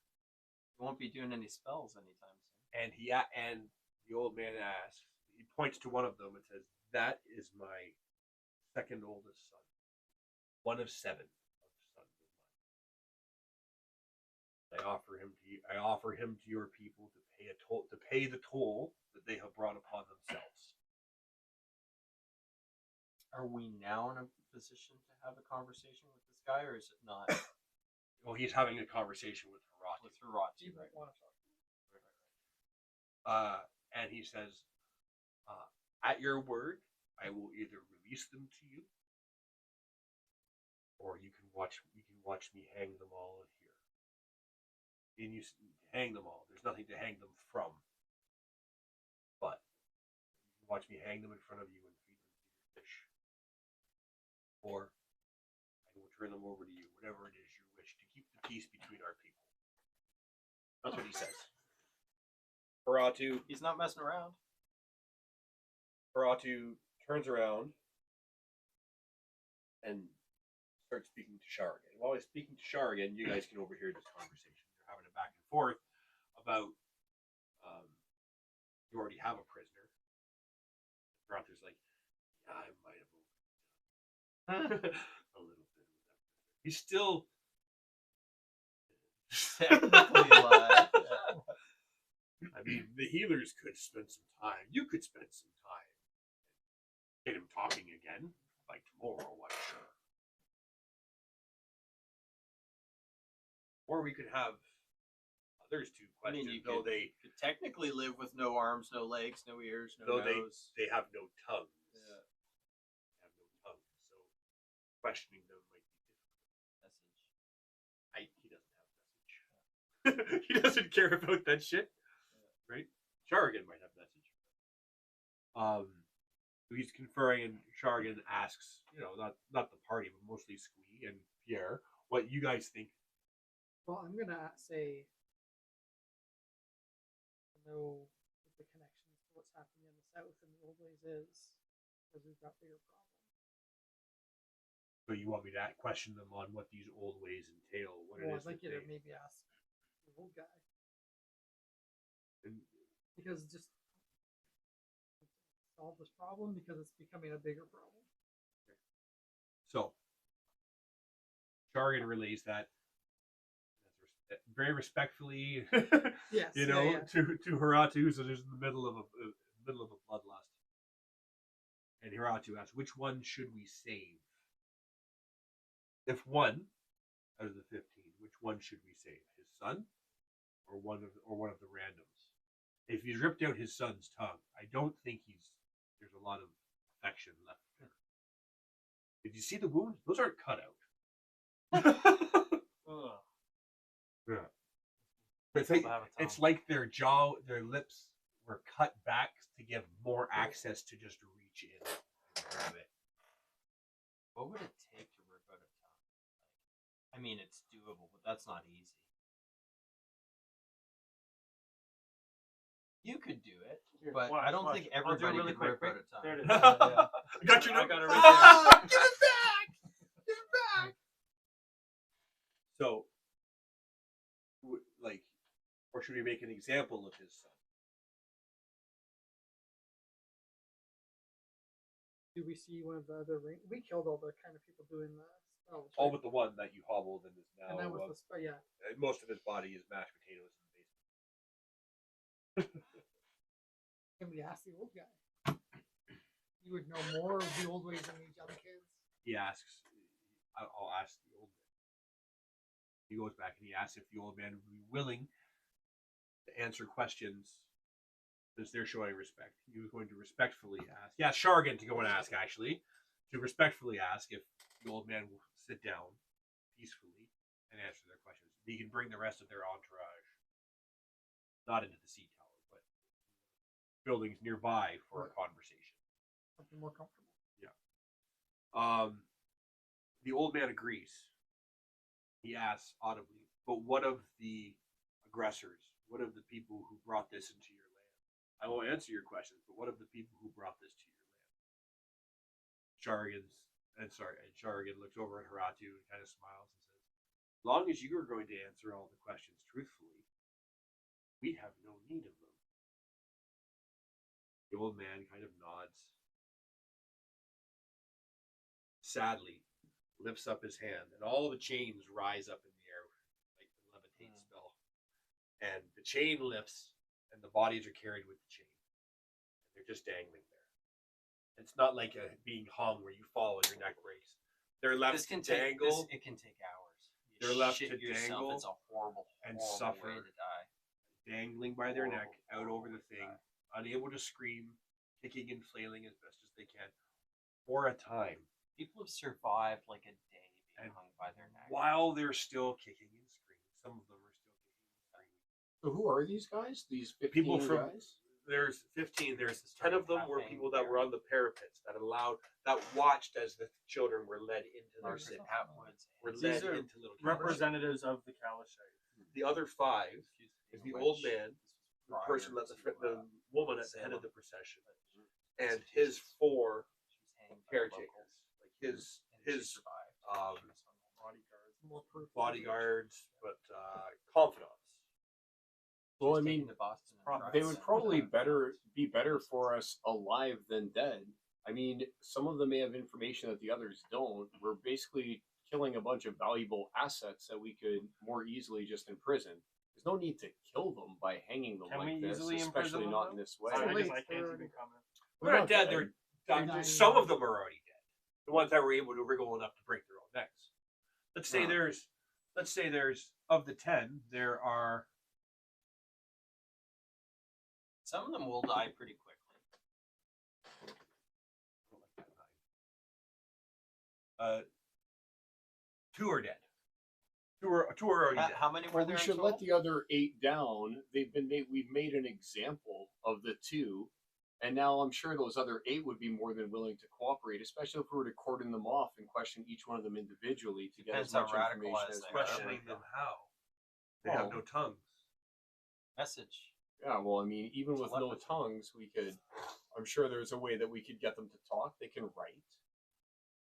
you won't be doing any spells anytime soon. and the old man asks. He points to one of them and says, "That is my second oldest son, one of 7 of sons of mine. I offer him to your people to pay the toll that they have brought upon themselves." Are we now in a position to have a conversation with this guy, or is it not? Well, he's having a conversation with Haratu. With Haratu, You right? might want to talk. And he says, "At your word, I will either release them to you, or you can watch me hang them all in here. And you hang them all. There's nothing to hang them from, but you can watch me hang them in front of you and feed them to your fish, or I will turn them over to you, whatever it is you wish, to keep the peace between our people." That's what he says. Haratu He's not messing around. turns around and starts speaking to Shargan. While he's speaking to Shargan, you guys can overhear this conversation. They're having a back and forth about You already have a prisoner. Arthur's like, yeah, I might have a little bit. He's still Technically alive. I mean, the healers could spend some time. You could spend some time. Get him talking again, like tomorrow, I'm sure. Or we could have others two I mean, question, you though could technically live with no arms, no legs, no ears, no though nose. they have no tongues. Yeah. They have no tongues, so questioning them might be difficult. Message. He doesn't have message. He doesn't care about that shit, right? Shargan might have message. So he's conferring, and Shargan asks, not the party, but mostly Squee and Pierre, what you guys think. Well, I'm gonna say, I know what the connections to what's happening in the south and the old ways is, because we've got bigger problems. So you want me to question them on what these old ways entail? What it Well, is I'd like you that to maybe ask the old guy, and because just solve this problem because it's becoming a bigger problem. So, Shargan relays that very respectfully, Yes, to Hiratu, so there's in the middle of a bloodlust. And Hiratu asks, which one should we save? If one out of the 15, which one should we save? His son, or one of the randoms? If he's ripped out his son's tongue, I don't think there's a lot of affection left there. Did you see the wounds? Those aren't cut out. Ugh. Yeah. It's like their lips were cut back to give more access to just reach in and grab it. What would it take to rip out a tongue? I mean, it's doable, but that's not easy. You could do it, but I don't think I'll do it everybody really could quick. rip out a tongue. There it is. I got your I note. got it right Give it back! Give it back! So, or should we make an example of his son? Do we see one of the other ring? We killed all the kind of people doing the spells. All right? but the one that you hobbled and is now. and then with the spell, yeah. Most of his body is mashed potatoes in the basement. Can we ask the old guy? You would know more of the old ways than these young kids. He asks, I'll ask the old man. He goes back and he asks if the old man would be willing to answer questions since they're showing respect. He was going to respectfully ask. Yeah, Shargan to go and ask, actually. To respectfully ask if the old man will sit down peacefully and answer their questions. He can bring the rest of their entourage, not into the sea tower, but buildings nearby for a conversation. Something more comfortable. Yeah. The old man agrees. He asks audibly, but what of the aggressors? What of the people who brought this into your land? I won't answer your questions, but what of the people who brought this to your land? Shargan looks over at Hiratu and kind of smiles and says, as long as you are going to answer all the questions truthfully, we have no need of them. The old man kind of nods. Sadly, lifts up his hand, and all the chains rise up in the air like the levitate spell. And the chain lifts, and the bodies are carried with the chain. They're just dangling there. It's not like being hung where you fall and your neck breaks. They're left to dangle. It can take hours. They're left to yourself. dangle It's a horrible and way suffer, to die. dangling by their neck out over the way to thing, die. unable to scream, kicking and flailing as best as they can for a time. People have survived like a day being And hung by their neck. while they're still kicking and screaming, some of them are still kicking and screaming. So who are these guys? These 15 People from guys? There's 15. There's 10 of them were people that were on the parapets that watched as the children were led into their Larson city. Atwood's. Were These led are into little cages. Representatives of the Kalashite. The other 5 is the old man, the person that the woman at the head of the procession, and his 4 caretakers, like his More proof. bodyguards, but confidants. Well, I Just taking mean, to Boston and probably- they driving would it. probably be better for us alive than dead. I mean, some of them may have information that the others don't. We're basically killing a bunch of valuable assets that we could more easily just imprison. There's no need to kill them by hanging them Can like we this, easily imprison especially them, not though? in this way. Too I late, guess I can't they're even comment. They're not dead. dead. They're Some of dying. them are already dead. The ones that were able to wriggle enough to break their own necks. Let's say Huh. there's of the 10, there are Some of them will die pretty quickly. 2 are dead. Two are already dead. How many were Well, there we in should total? let the other 8 down. We've made an example of the 2, and now I'm sure those other 8 would be more than willing to cooperate, especially if we were to cordon them off and question each one of them individually to get as Depends how much information radicalized as they we are. can. Questioning them how? They have no tongues. Message. Yeah, well, I mean, even with no Telepathy. tongues, I'm sure there's a way that we could get them to talk. They can write.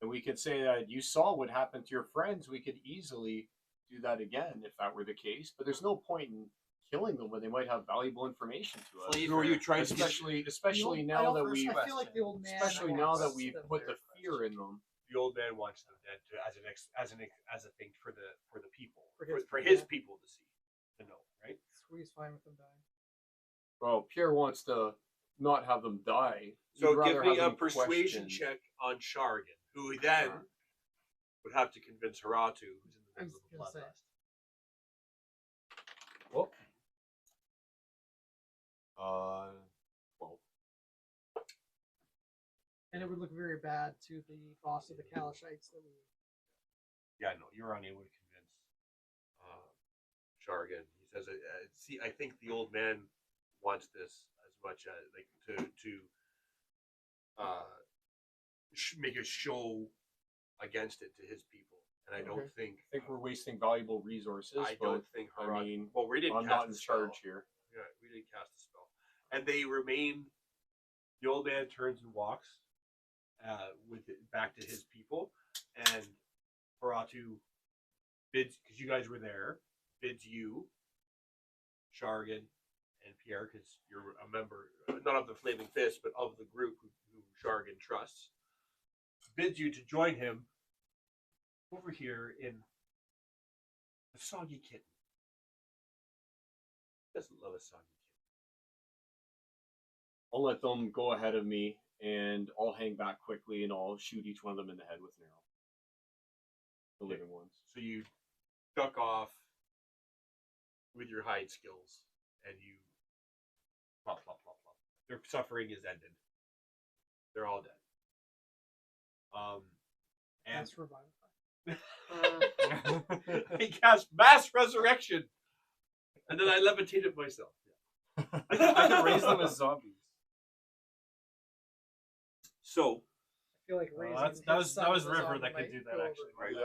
And we could say that you saw what happened to your friends. We could easily do that again if that were the case. But there's no point in killing them when they might have valuable information to us. Flee Who are you for- trying to get? Especially now that we I feel like the old man. especially now that wants we them put there. the fear in them. The old man wants them dead to, as a thing for the people, For his his people. people to see, to know, right? Squeeze fine with them dying. Well, Pierre wants to not have them die. So He'd rather give me have a them persuasion questioned. check on Shargan, who then Sure. would have to convince Haratu, who's in the I middle was of a gonna say. bloodlust. Well, 12. And it would look very bad to the boss of the Kalashites that we yeah, no, you're unable to convince Shargan. He says, "See, I think the old man wants this as much as like to make a show against it to his people, and I don't Okay. think I think we're wasting valuable resources. I but don't think I Haratu. mean, well, we didn't. I'm cast not in the spell. charge here. Yeah, we didn't cast the spell, and they remain. The old man turns and walks with it back to his people, and Haratu bids, because you guys were there, bids you, Shargan, and Pierre, because you're a member, not of the Flaming Fist, but of the group who Shargan trusts, bids you to join him over here in the Soggy Kitten. Doesn't love a Soggy Kitten. I'll let them go ahead of me, and I'll hang back quickly, and I'll shoot each one of them in the head with an arrow. The living ones. So you duck off with your hide skills, and you plop, plop, plop, plop. Their suffering is ended. They're all dead. And That's revival. he cast mass resurrection, and then I levitated myself. I can raise them as zombies. So, I feel like raising that his was son was as a River zombie that could might do go that over. actually. right.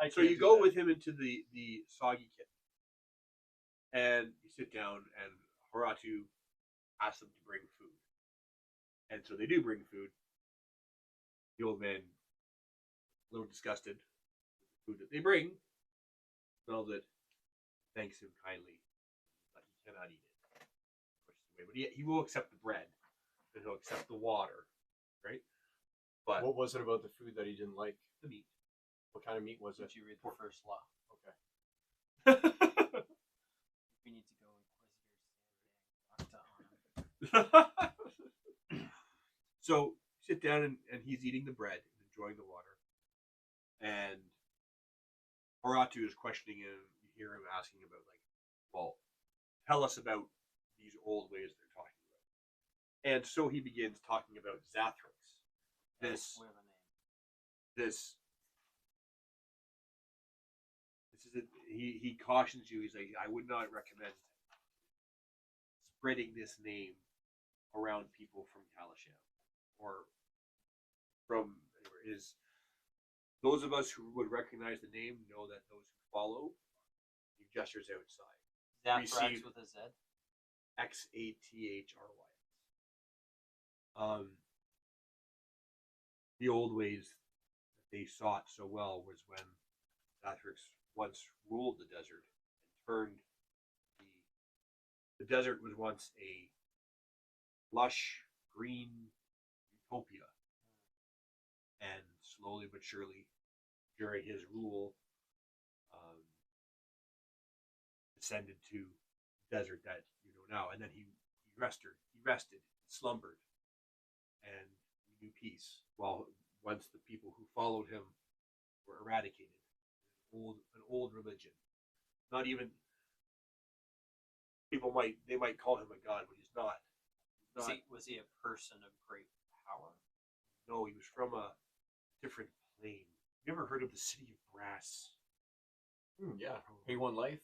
I So can't you do go that. with him into the Soggy Kitten, and you sit down, and Haratu asks them to bring food, and so they do bring food. The old man, a little disgusted with the food that they bring, smells it, thanks him kindly, but he cannot eat it. Pushes it away. But he will accept the bread, and he'll accept the water, right? But What was it about the food that he didn't like? the meat. What kind of meat was it? Did you read the first law? Okay. We need to go Inquisitor's Talk to him. So sit down, and he's eating the bread and enjoying the water. And Haratu is questioning him. You hear him asking about, like, well, tell us about these old ways they're talking about. And so he begins talking about Xathryx. This We have a name. this is it. He cautions you. He's like, I would not recommend spreading this name around people from Kalasham or from anywhere. Is those of us who would recognize the name know that those who follow, he gestures outside. Xathryx Received. with a Z. Xathry. The old ways that they sought so well was when Xathryx once ruled the desert and turned the The desert was once a lush, green utopia. And slowly but surely, during his rule, descended to the desert that you know now. And then he rested, slumbered, and we knew peace. While once the people who followed him were eradicated, an old religion. Not even they might call him a god, but he's not. Was he a person of great power? No, he was from a different plane. You ever heard of the city of brass? Yeah. Pay one life,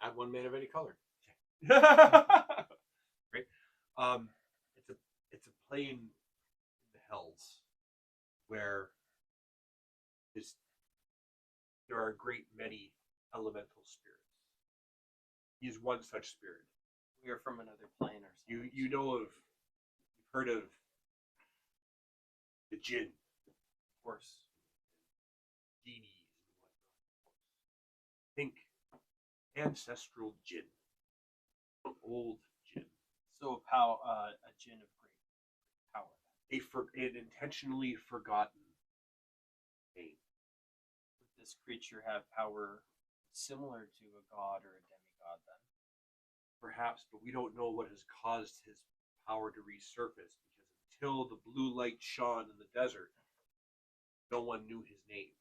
add one man of any color. Right. It's a plane in the hells where there are a great many elemental spirits. He's one such spirit. We are from another plane ourselves. You've heard of the jinn, Of course. genies, and whatnot. Think ancestral jinn, old jinn. So a djinn of great power. An intentionally forgotten name. Would this creature have power similar to a god or a demigod then? Perhaps, but we don't know what has caused his power to resurface, because until the blue light shone in the desert, no one knew his name.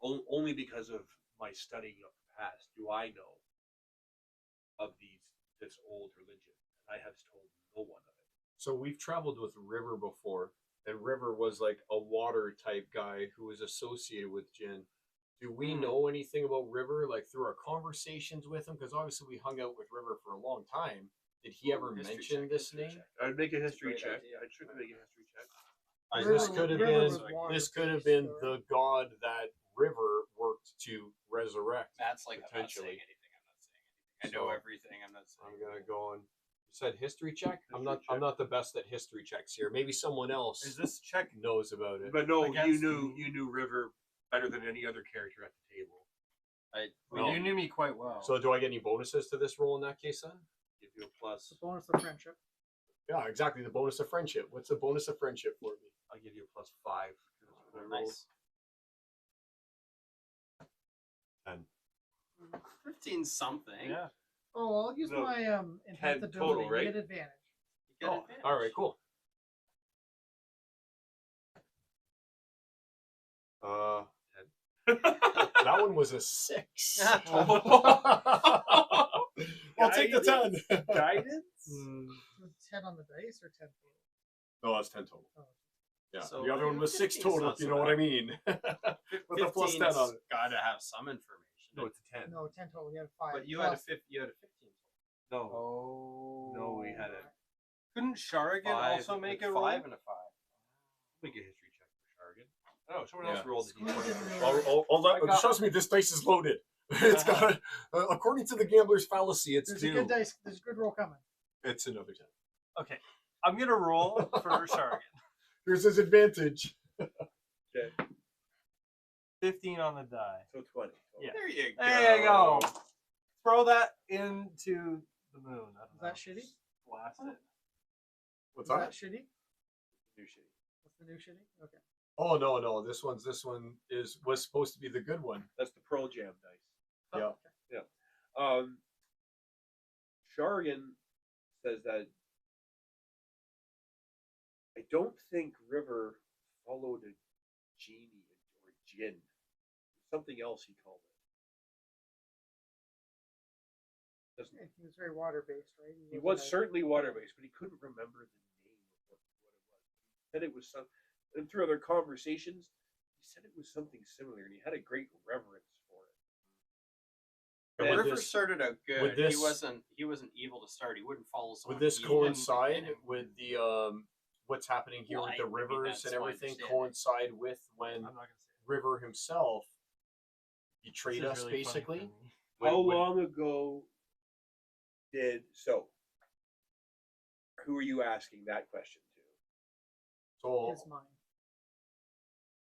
Only because of my studying of the past do I know of this old religion, and I have told no one of it. So we've traveled with River before, and River was like a water type guy who was associated with Jin. Do we know anything about River, like through our conversations with him? Because obviously we hung out with River for a long time. Did he ever mention this name? I'd make a history great check. idea. I'd certainly make a history check. This could have River been was water this could have based, been though, the god that River worked to resurrect. Matt's like, I'm not Potentially. saying anything. I'm not saying anything. I know So, everything. I'm not saying I'm gonna go on. You said history check. I'm History I'm check. not the best at history checks here. Maybe someone else Is this check? knows about it. But no, Against you knew River better than any other character at the table. Well, No. you knew me quite well. So do I get any bonuses to this roll in that case then? Give you a plus. The bonus of friendship. Yeah, exactly. The bonus of friendship. What's the bonus of friendship for me? I'll give you a plus 5. That's what I rolled. nice. 10. 15 something. yeah. Oh, I'll use No, my 10 enhanced ability. total, You right? get advantage. You get Oh, advantage. all right, cool. That one was a 6. I'll take the 10. Guidance? So 10 on the dice or 10 total? No, that's 10 total. Oh. Yeah, So, the other one was 6 15's total, not if you so know what bad. I mean. With a plus 10 15's on it. gotta have some information. No, it's a 10. No, 10 total. You had a 5. But you had a plus. 15. You had a 15. No. Oh. No, we had a Couldn't Sharrigan also make a roll? 5 and a 5. make a history check for Shargan. Oh, someone else Yeah. rolled the Squeeze d20. it in. Oh, I got- trust me, this dice is loaded. It's got, according to the gambler's fallacy, it's There's due. a good dice. There's a good roll coming. It's another 10. Okay. I'm gonna roll for Shargan. Here's his advantage. 15 on the die. So 20. Yeah. There you go. There you go. Throw that into the moon. I don't Is that know. shitty? Blast it. What's Is that? that shitty? New shitty. What's the new shitty? Okay. Oh no, this one was supposed to be the good one. That's the Pearl Jam dice. Yeah. Shargan says that I don't think River followed a genie or jinn. Something else he called it. Doesn't, Yeah, he was very water based, right? he wasn't was a- certainly water based, but he couldn't remember the name of what it was. He said it was some, and through other conversations, he said it was something similar, and he had a great reverence for it. And The would river this- started out good. would this- he wasn't evil to start. He wouldn't follow someone. Would this evil and coincide him. with the what's happening here Well, with the I mean, rivers that's and my everything understanding. coincide with when I'm not gonna say it. River himself betrayed This us is really funny basically? for me. How When- long ago who are you asking that question to? So His mind.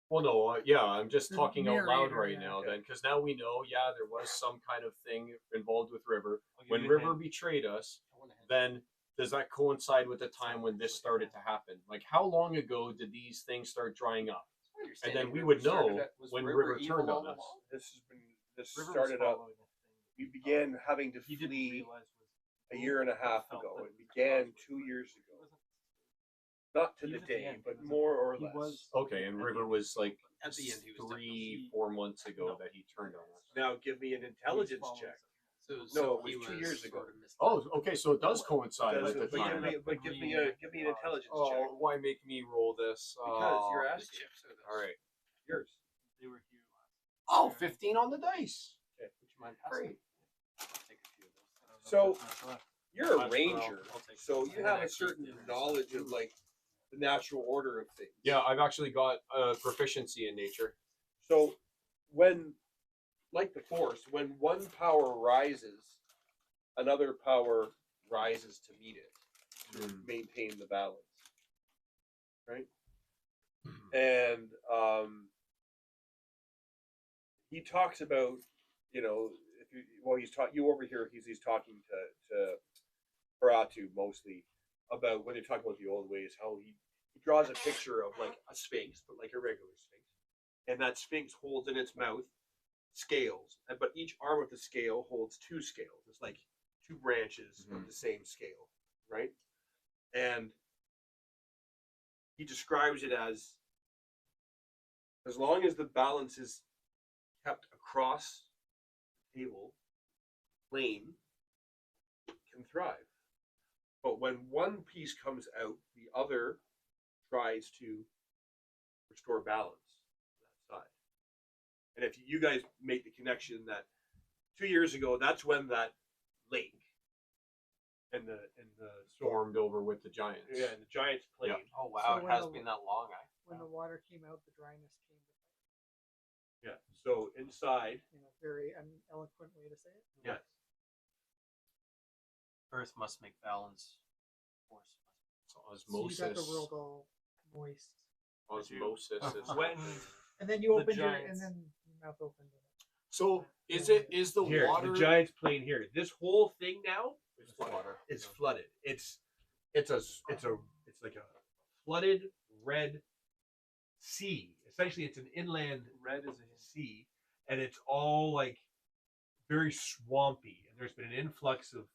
Well, no, yeah, I'm just The talking out loud narrator, right yeah. now then, because now we know, yeah, there was some kind of thing involved with River. I'll give When you a River hint. betrayed us, then does that coincide with the time when this started to happen? Like, how long ago did these things start drying up? And then we would know when River turned on us. This River was started up. following a thing. We began having to He didn't flee realize was a year and a half felt ago. that It began because 2 years he ago. wasn't- Not to he the was at the day, end, but he was- more or he less. was Okay, and River was like At the end, he was 3-4 months ago No. that he turned on us. Now give me an he was intelligence following check. something. No, it was 2 years ago. Oh, okay, so it does coincide with Doesn't- the but give time. me, but give me an intelligence Oh, check. why make me roll this? Because you're asking. All right. Yours. They were here last. Oh, 15 on the dice. Would you mind passing? Great. I'll take a few of those. I don't know if So- that's much left. You're a Well, ranger, I'll take so it. you have a certain knowledge of like the natural order of things. Yeah, I've actually got proficiency in nature. So when, like the force, when one power rises, another power rises to meet it, to maintain the balance. Right? And he talks about, you know, if you, well, he's talking. You over here, he's talking to Paratu mostly about when they're talking about the old ways, how he draws a picture of like a sphinx, but like a regular sphinx, and that sphinx holds in its mouth scales, but each arm of the scale holds two scales. It's like two branches of the same scale, right? And he describes it as long as the balance is kept across the table, plane can thrive. But when one piece comes out, the other tries to restore balance to that side. And if you guys make the connection that 2 years ago, that's when that lake and the Stormed over with the giants. yeah, and the giants played. Yeah. Oh wow, So it when has the- been that long. When the water came out, the dryness came with it. Yeah. So inside, In a very uneloquent way to say it. yes. Earth must make balance. Force So So you got the osmosis. world all moist. Osmosis is When And then you The opened your, giants. and then your mouth opened. So is the Here, water the giants playing here. This whole thing now is water? is flooded. It's like a flooded red sea. Essentially, it's an inland Red is a sea, and it's all like very swampy. And there's been an influx of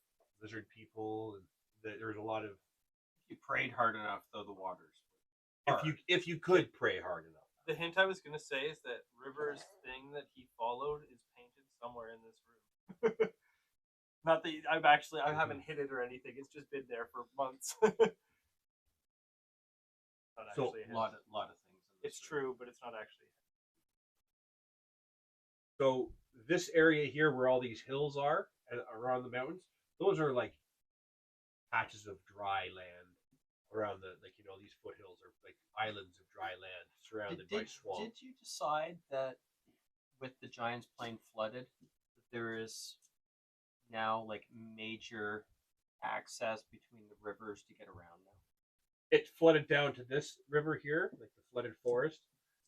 lizard people, and there's a lot of. If you prayed hard enough, though, the waters. If you could pray hard enough. The hint I was gonna say is that River's thing that he followed is painted somewhere in this room. Not that I haven't hit it or anything. It's just been there for months. Not So, actually a A hint. lot of things. In this It's room. true, but it's not actually. So this area here, where all these hills are around the mountains, those are like patches of dry land around these foothills are like islands of dry land surrounded by swamp. Did you decide that with the Giants Plain flooded, that there is now like major access between the rivers to get around now? It flooded down to this river here, like the flooded forest.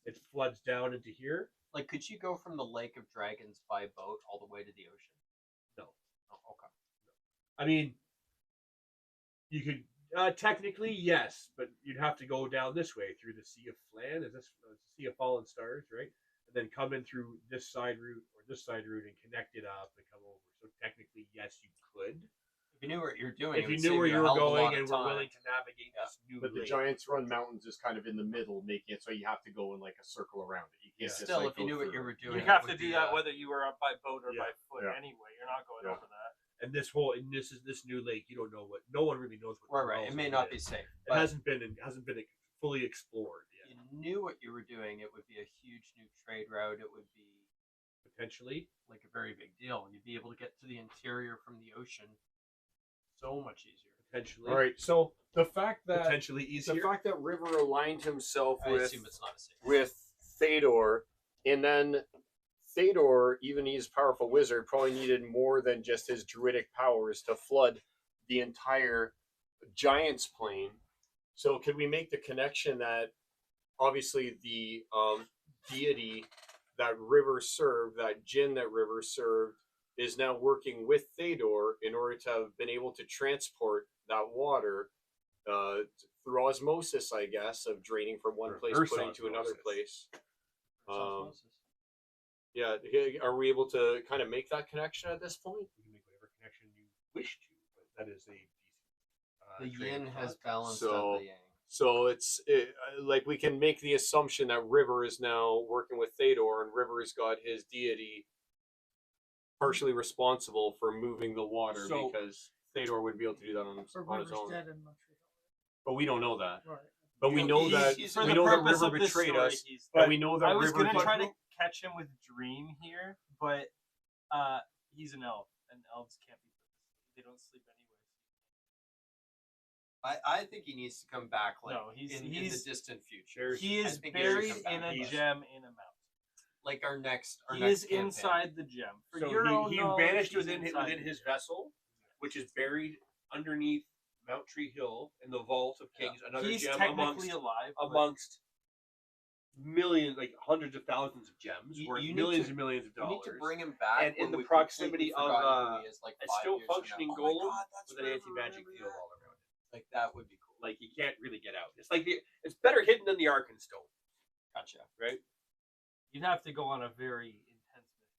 It floods down into here. Like, could you go from the Lake of Dragons by boat all the way to the ocean? No. Oh, okay. I mean, you could technically yes, but you'd have to go down this way through the Sea of Flan. Is this Sea of Fallen Stars, right? And then come in through this side route or this side route and connect it up and come over. So technically, yes, you could. If you knew what you're doing, If it you would knew save where you you a were hell of a going lot of and were time. willing to navigate this new But the lake. Giants Run Mountains is kind of in the middle, making it so you have to go in like a circle around it. You can't just Still, like if you go knew what through you it. were doing, You have it to would do be, that whether you were up by boat or Yeah, by foot yeah. anyway. You're not going Yeah. over that. And this new lake, you don't know what. No one really knows what. Right. It dwells may in not be safe. It But hasn't been fully explored if yet. you knew what you were doing, it would be a huge new trade route. It would be Potentially, like a very big deal. You'd be able to get to the interior from the ocean so much easier. potentially, All right. So the fact that potentially easier. River aligned himself I assume it's not a safe. with Théodore, and then Théodore, even he's a powerful wizard, probably needed more than just his druidic powers to flood the entire Giants Plain. So could we make the connection that obviously the deity that River served, that Jinn that River served, is now working with Théodore in order to have been able to transport that water through osmosis, I guess, of draining from one place, Reverse putting to another osmosis. place. Osmosis. Yeah, are we able to kind of make that connection at this point? You can make whatever connection you wish to, but that is a The decent train yin of has thought. balanced So- out the yang. So like we can make the assumption that River is now working with Théodore, and River has got his deity partially responsible for moving the water So- because Théodore would be able to do that on Or his River's own. dead in Montreal. But we don't know that. Right. But we know that he's- we know that River betrayed us, and we know that I was River gonna did. try to catch him with Dream here, but he's an elf, and elves can't be. They don't sleep anyway. I think he needs to come back like No, he's- in the he's- distant future. He I is think he should buried come back. in a He's- gem in a mountain. Like our next He next is campaign. inside the gem. For So your own he knowledge, vanished he's within inside within the his gem. vessel, which is buried underneath Mount Tree Hill in the vault of Kings. Another He's gem technically alive. but amongst millions, like hundreds of thousands of gems, You- worth you need millions to- and millions of We dollars. need to bring him back And in when the we've proximity completely of, forgotten who he is, like a 5 still years from functioning now. golem Oh my God, that's with an River, anti-magic remember field that? all around it. Like that would be cool. Like you can't really get out. It's like it's better hidden than the Arkenstone, Gotcha. right? You'd have to go on a very intense mission.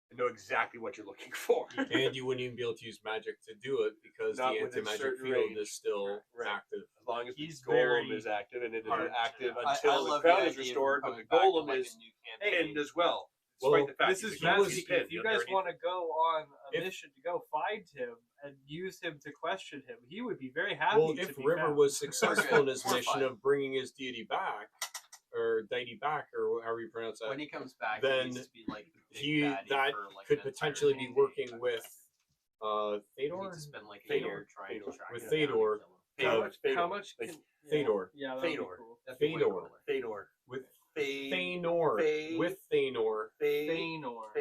And know exactly what you're looking for. And you wouldn't even be able to use magic to do it because Not the within anti-magic certain field range. is still Right. active. As long as He's the golem very is active, and it is hard to- active I until the love crown the is idea of restored, but coming the back to, golem like, a is new campaign. pinned as well. Well, Despite the fact This that is he best. was If pinned you guys underneath want to it. go on a If- mission to go find him and use him to question him, he would be very happy. Well, to if be River found. was successful in his We're mission fine. of bringing his deity back, or deity back, or however you pronounce that, When he comes back, then he needs to be like the big he baddie that for, like, could an entire potentially be campaign. working with We need Théodore. to spend like a Fedor. year trying to Fedor. track With him down and Fedor. kill him. How Uh, much Fedor? How much? Like, Can, Fedor. Yeah, that would be Fedor. cool. That'd be way Fedor. cooler. Fedor. With Fey. Thénor. Fey- With Thénor. Feanor.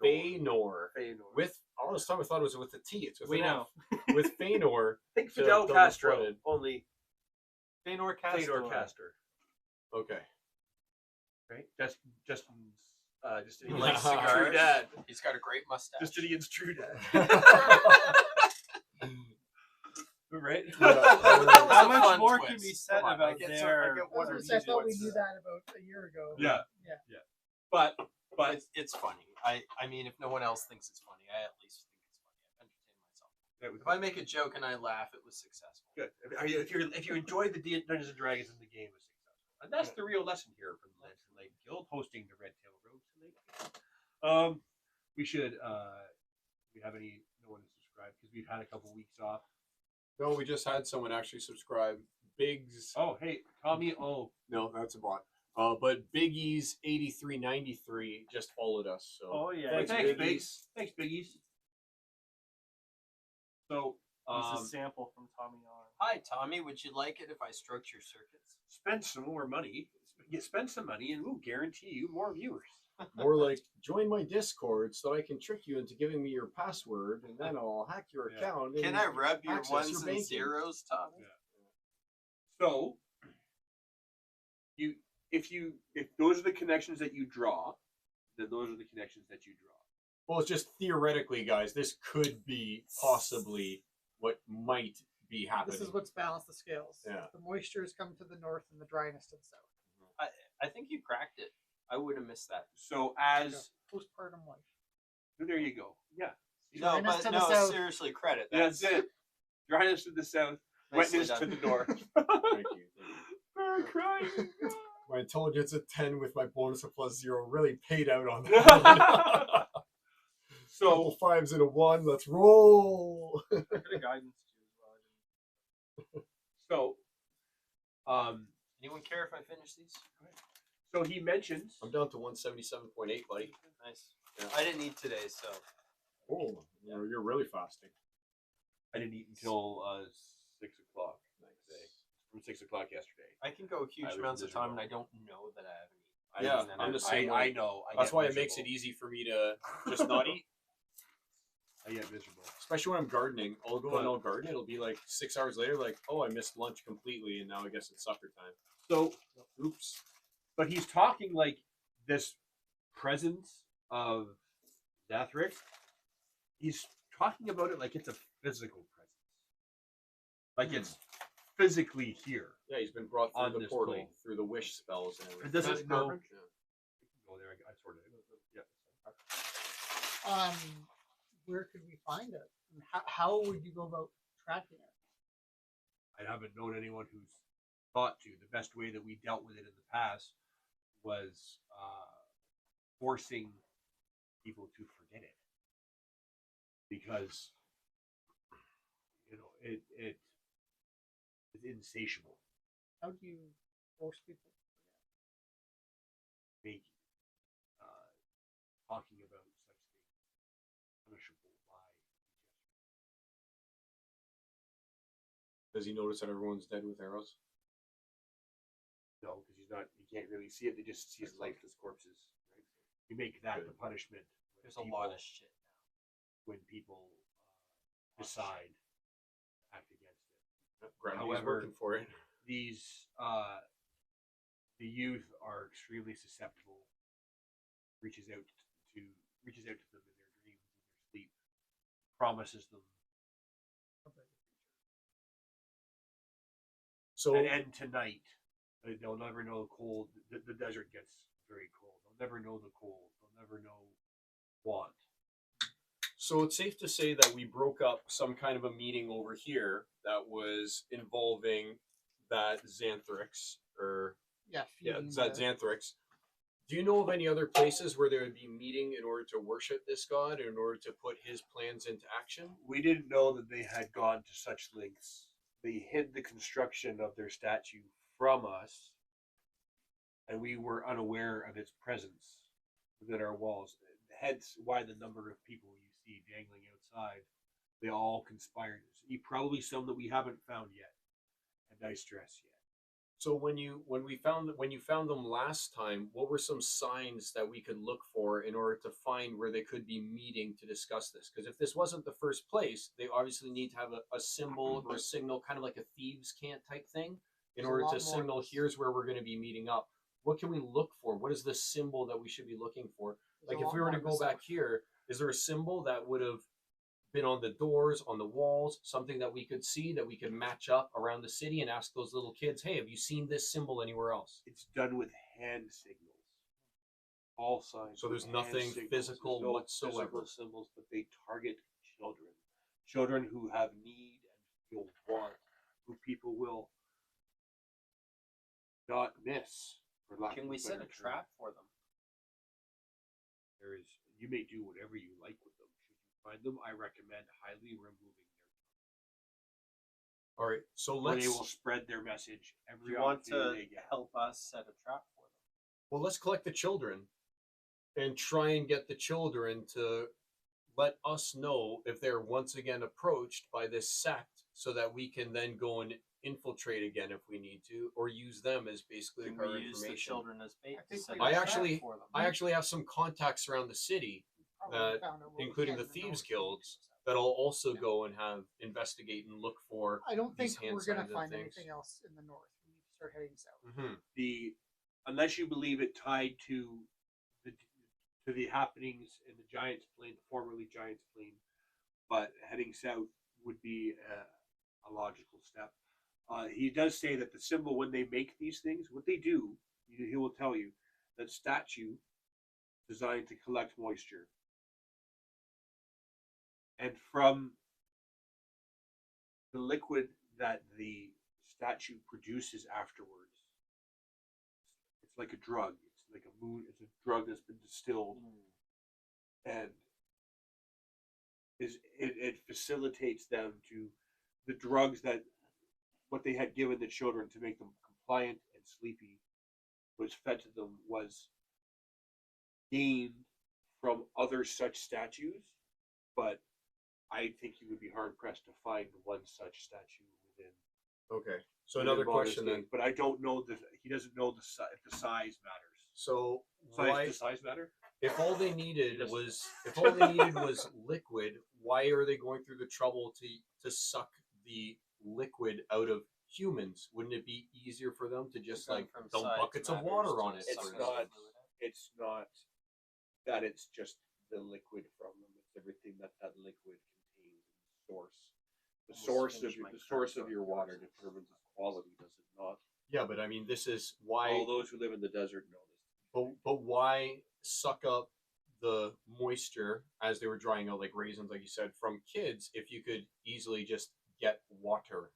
Fëanor. Fëanor. With all this time I thought it was with a T. It's with We an know. F. With Fëanor. Think to Fidel double Castro. flooded. Only Feanor Castor. Fedor Castor. Okay. Right? Justin's He likes true cigars. dad. He's got a great mustache. Justinian's true dad. Right? Yeah. How a much fun more twist. can be said Come on, about I get their? I was gonna say, I thought we knew that about a year ago. Yeah. Yeah. But It's funny. I mean, if no one else thinks it's funny, I at least think it's funny. I've entertained myself. If I make a joke and I laugh, it was successful. good. If you enjoy the Dungeons and Dragons in the game is successful, and that's the real lesson here from the Lantern Lake Guild hosting the Red Tail Road tonight. We should. We have no one to subscribe because we've had a couple weeks off. No, we just had someone actually subscribe. Biggs. Oh, hey, Tommy. Oh, No, that's a bot. But Biggie's 8393 just followed us. So Oh yeah. thanks, Biggies. Biggs. Thanks, Biggies. So, This is a sample from Tommy on. Hi, Tommy. Would you like it if I stroked your circuits? spend some more money. Spend some money, and we'll guarantee you more viewers. more like join my Discord so that I can trick you into giving me your password, and then I'll hack your Yeah. account. Can and I rub your access ones your and banking. zeros, Tommy? So, if those are the connections that you draw, then those are the connections that you draw. Well, it's just theoretically, guys. This could be possibly what might be happening. This is what's balanced the scales. Yeah. The moisture has come to the north and the dryness to the south. I think you cracked it. I would have missed that. So Like as a postpartum wife. there you go. Yeah, No, Dryness but to the no, south. seriously, credit. that's it. Dryness to the south, Nicely wetness to done. the north. Thank you. I'm crying. My intelligence at 10 with my bonus of +0 really paid out on that. So, Couple fives and a 1. Let's roll. I could have guidance too as well. so, Anyone care if I finish these? so he mentions. I'm down to 177.8, buddy. Nice. Yeah. I didn't eat today, so Oh, you're really fasting. I didn't eat until 6 o'clock today. From 6 o'clock yesterday. I can go I huge was amounts of time and I miserable. don't know that I haven't eaten. Yeah, And then I'm the I- same I way. know. I That's get why it makes it miserable. easy for me to just not eat. I get miserable. Especially when I'm gardening, I'll go and I'll garden. It'll be like 6 hours later, like, oh, I missed lunch completely, and now I guess it's supper time. So, Oops. but he's talking like this presence of Xathryx. He's talking about it like it's a physical presence, like it's physically here. Yeah, he's been brought On through the this portal, plane. through the wish spells and everything. It doesn't That's know. perfect. Go there. I sorted it. Yeah. Where could we find it? And how would you go about tracking it? I haven't known anyone who's thought to. The best way that we dealt with it in the past was forcing people to forget it, because it is insatiable. How do you force people? Make talking about such things punishable by Does he notice that everyone's dead with arrows? no, because he's not. You can't really see it. They just see his lifeless corpses. Right? You make that the punishment. There's a lot of shit when people decide to act against it. Gravity's However, working for it. These the youth are extremely susceptible. Reaches out to them in their dreams, in their sleep, promises them So an end tonight. They'll never know the cold. The desert gets very cold. They'll never know the cold. They'll never know want. So it's safe to say that we broke up some kind of a meeting over here that was involving that Xathryx, or Yeah, that Xathryx. Do you know of any other places where they would be meeting in order to worship this god, in order to put his plans into action? We didn't know that they had gone to such lengths. They hid the construction of their statue from us, and we were unaware of its presence within our walls. Hence why the number of people you see dangling outside, they all conspired. Probably some that we haven't found yet, and I stress yet. So when you found them last time, what were some signs that we could look for in order to find where they could be meeting to discuss this? Because if this wasn't the first place, they obviously need to have a symbol or a signal, kind of like a thieves' cant type thing, in There's a order lot to more signal to this. here's where we're going to be meeting up. What can we look for? What is the symbol that we should be looking for? There's Like a if we lot were to more go back south. here, is there a symbol that would have been on the doors, on the walls, something that we could see, that we could match up around the city and ask those little kids, hey, have you seen this symbol anywhere else? It's done with hand signals. All signs. So there's with nothing hand signals. physical There's no whatsoever. Physical symbols, but they target children. Children who have need and feel want, who people will not miss. For lack Can of we a set a better term. trap for them? There is. You may do whatever you like with them. Should you find them, I recommend highly removing their. All right, so Or let's they will spread their message Do every you want to opportunity they get. help us set a trap for them? let's collect the children and try and get the children to let us know if they're once again approached by this sect, so that we can then go and infiltrate again if we need to, or use them as basically Can our we use the information. children as bait? I to think set we a I trap actually- for them? I actually have some contacts around the city, Probably found out what we including can the in thieves north. guilds, that'll also go and have investigate and look for. I don't these think hand we're gonna signs and find things. anything else in the north. We need to start heading south. The unless you believe it tied to the happenings in the Giants Plain, the formerly Giants Plain, but heading south would be a logical step. He does say that the symbol, when they make these things, what they do, he will tell you that statue designed to collect moisture, and from the liquid that the statue produces afterwards, it's like a drug. It's like a moon. It's a drug that's been distilled, and it facilitates them to the drugs that what they had given the children to make them compliant and sleepy was fed to them was gained from other such statues, but I think you would be hard pressed to find one such statue within. Okay. So within another Baldur's question Gate. then. But I don't know that he doesn't know if the size matters. So Size, why? does size matter? If all they needed was liquid, why are they going through the trouble to suck the liquid out of humans? Wouldn't it be easier for them to just From like dump sides buckets of matters water to on it? It's suck not- the fluid out. It's not that it's just the liquid from them. It's everything that liquid contains. Source. The Almost source of finished my your crab water boat. determines its quality, does it not? Yeah, but I mean, this is why. All those who live in the desert know this. But why suck up the moisture as they were drying out, like raisins, like you said, from kids, if you could easily just get water,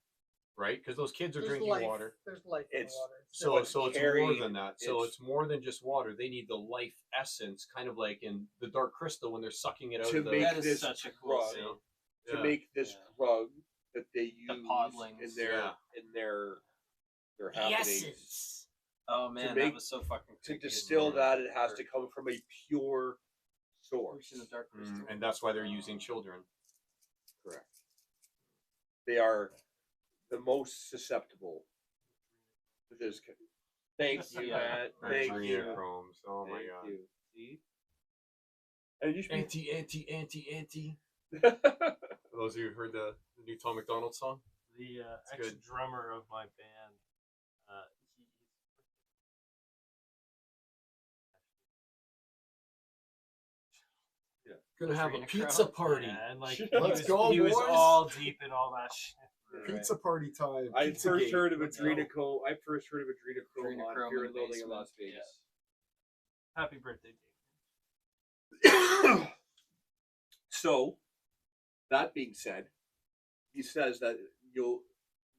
right? Because those kids are There's drinking life. water. There's life in the It's- water. So But it's more carry- than that. So it's- it's more than just water. They need the life essence, kind of like in the Dark Crystal when they're sucking it out To of the. make That is this such a cool drug, scene. to Yeah. make this Yeah. drug that they use podlings. in their Yeah. in their happenings. Oh man, make- that was so fucking To creepy. distill that, it has to come from a pure source. In the dark crystal. And that's why they're using children. Correct. They are the most susceptible to this. Thank you, Yeah. Matt. Thank you. Adrenochromes. Oh my Thank god. you. See? And you should Anti. be... For those of you who heard the new Tom McDonald song, The It's good. ex-drummer of my band, gonna have a Adrenochrome. pizza party. yeah, and like Let's go, he was boys. all deep in all that shit. Pizza party time. I Pizza first gate. heard of Let's go. adrenochrome. I first heard of adrenochrome on Adrenochrome Fear in and the Loathing in basement. Las Vegas. Happy birthday, Dave. So, that being said, he says that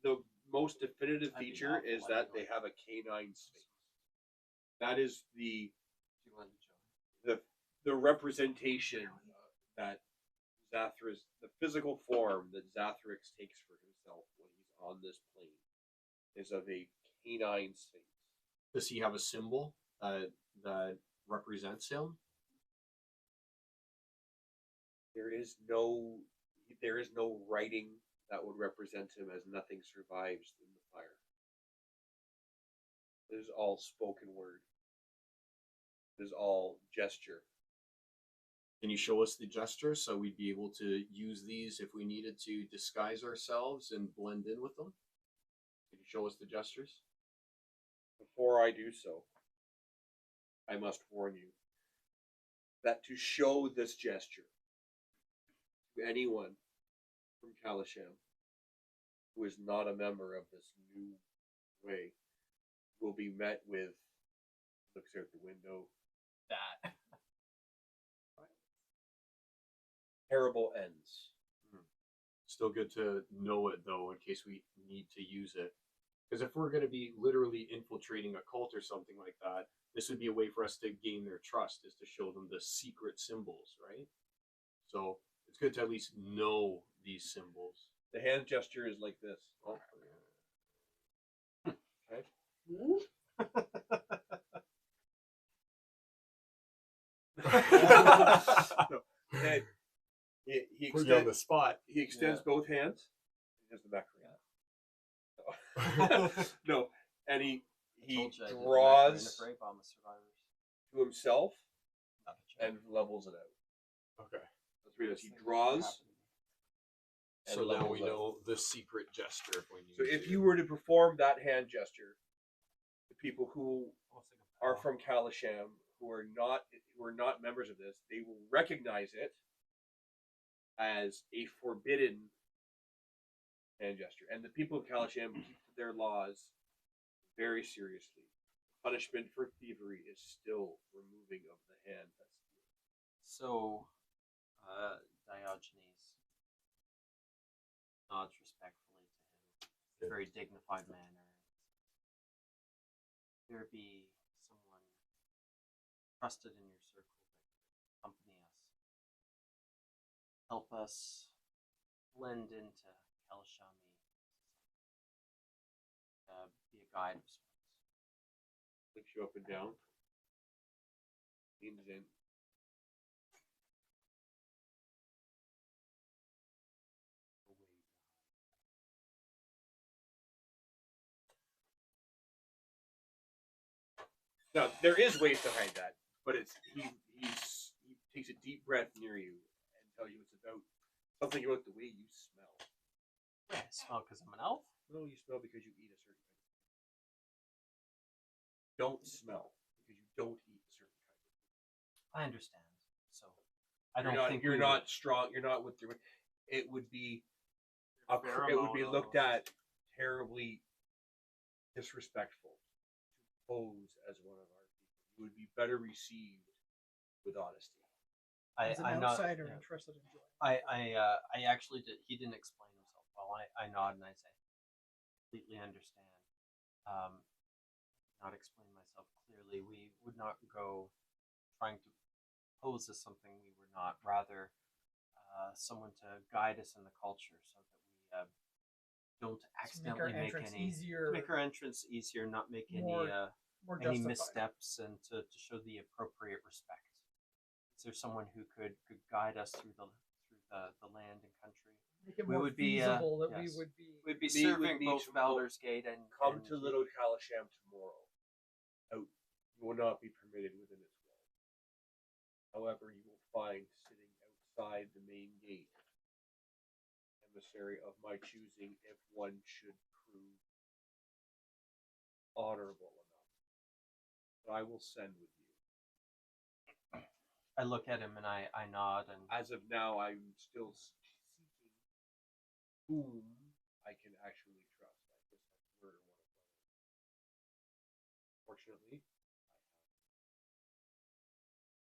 the most definitive I'd be feature awful is like that that. they have a canine sphinx. That is the Do you want to join? the representation that Xathryx, the physical form that Xathryx takes for himself when he's on this plane, is of a canine sphinx. Does he have a symbol that represents him? There is no writing that would represent him, as nothing survives in the fire. It is all spoken word. It is all gesture. Can you show us the gestures so we'd be able to use these if we needed to disguise ourselves and blend in with them? Can you show us the gestures? Before I do so, I must warn you that to show this gesture to anyone from Kalasham who is not a member of this new way will be met with looks out the window, That. terrible ends. Still good to know it though, in case we need to use it. Because if we're going to be literally infiltrating a cult or something like that, this would be a way for us to gain their trust, is to show them the secret symbols, right? So it's good to at least know these symbols. The hand gesture is like this. Oh, And he Put you on the extends, spot. he extends both hands. He has the back ring. No, and he Told you I did the draws Macarena Rape Bomb survivors. to himself Not a joke. and levels it out. Okay. That's what he does. He draws. and So now levels we out. know the secret gesture if we need So to. if you were to perform that hand gesture, the people who Almost like a are from Kalasham, who are not members of this, they will recognize it as a forbidden hand gesture. And the people of Kalasham keep to their laws very seriously. Punishment for thievery is still removing of the hand. So, Diogenes nods respectfully to him, in a very dignified manner. There be someone trusted in your circle that could accompany us, help us blend into Kalashami, be a guide of sorts. Looks you up and down. Leans in. Now there is ways to hide that, but he he takes a deep breath near you and tells you it's about something about the way you smell. I smell because I'm an elf. No, you smell because you eat a certain kind of food. Don't smell because you don't eat a certain kind of food. I understand. So I You're don't not, think you're we not would- strong. You're not with your. It would be Pheromone it would be looked almost. at terribly disrespectful to pose as one of our people. You would be better received with honesty. As an I'm not. outsider Yeah. interested in joy. I actually did. He didn't explain himself well. I nod and I say, completely understand. Not explain myself clearly. We would not go trying to pose as something we were not. Rather, someone to guide us in the culture so that we don't accidentally make entrance any easier, make our entrance easier, not make more any justified. missteps, and to show the appropriate respect. Is there someone who could guide us through the land and country? Make it we more would be, feasible that yes. we would be. We'd be Meet with serving me both tomorrow. Baldur's Gate and Come and to Little Kalasham tomorrow. Out, you will not be permitted within its walls. However, you will find sitting outside the main gate emissary of my choosing, if one should prove honorable enough, that I will send with you. I look at him and I nod and As of now, I'm still seeking whom I can actually trust. I just have to murder one of them. Fortunately,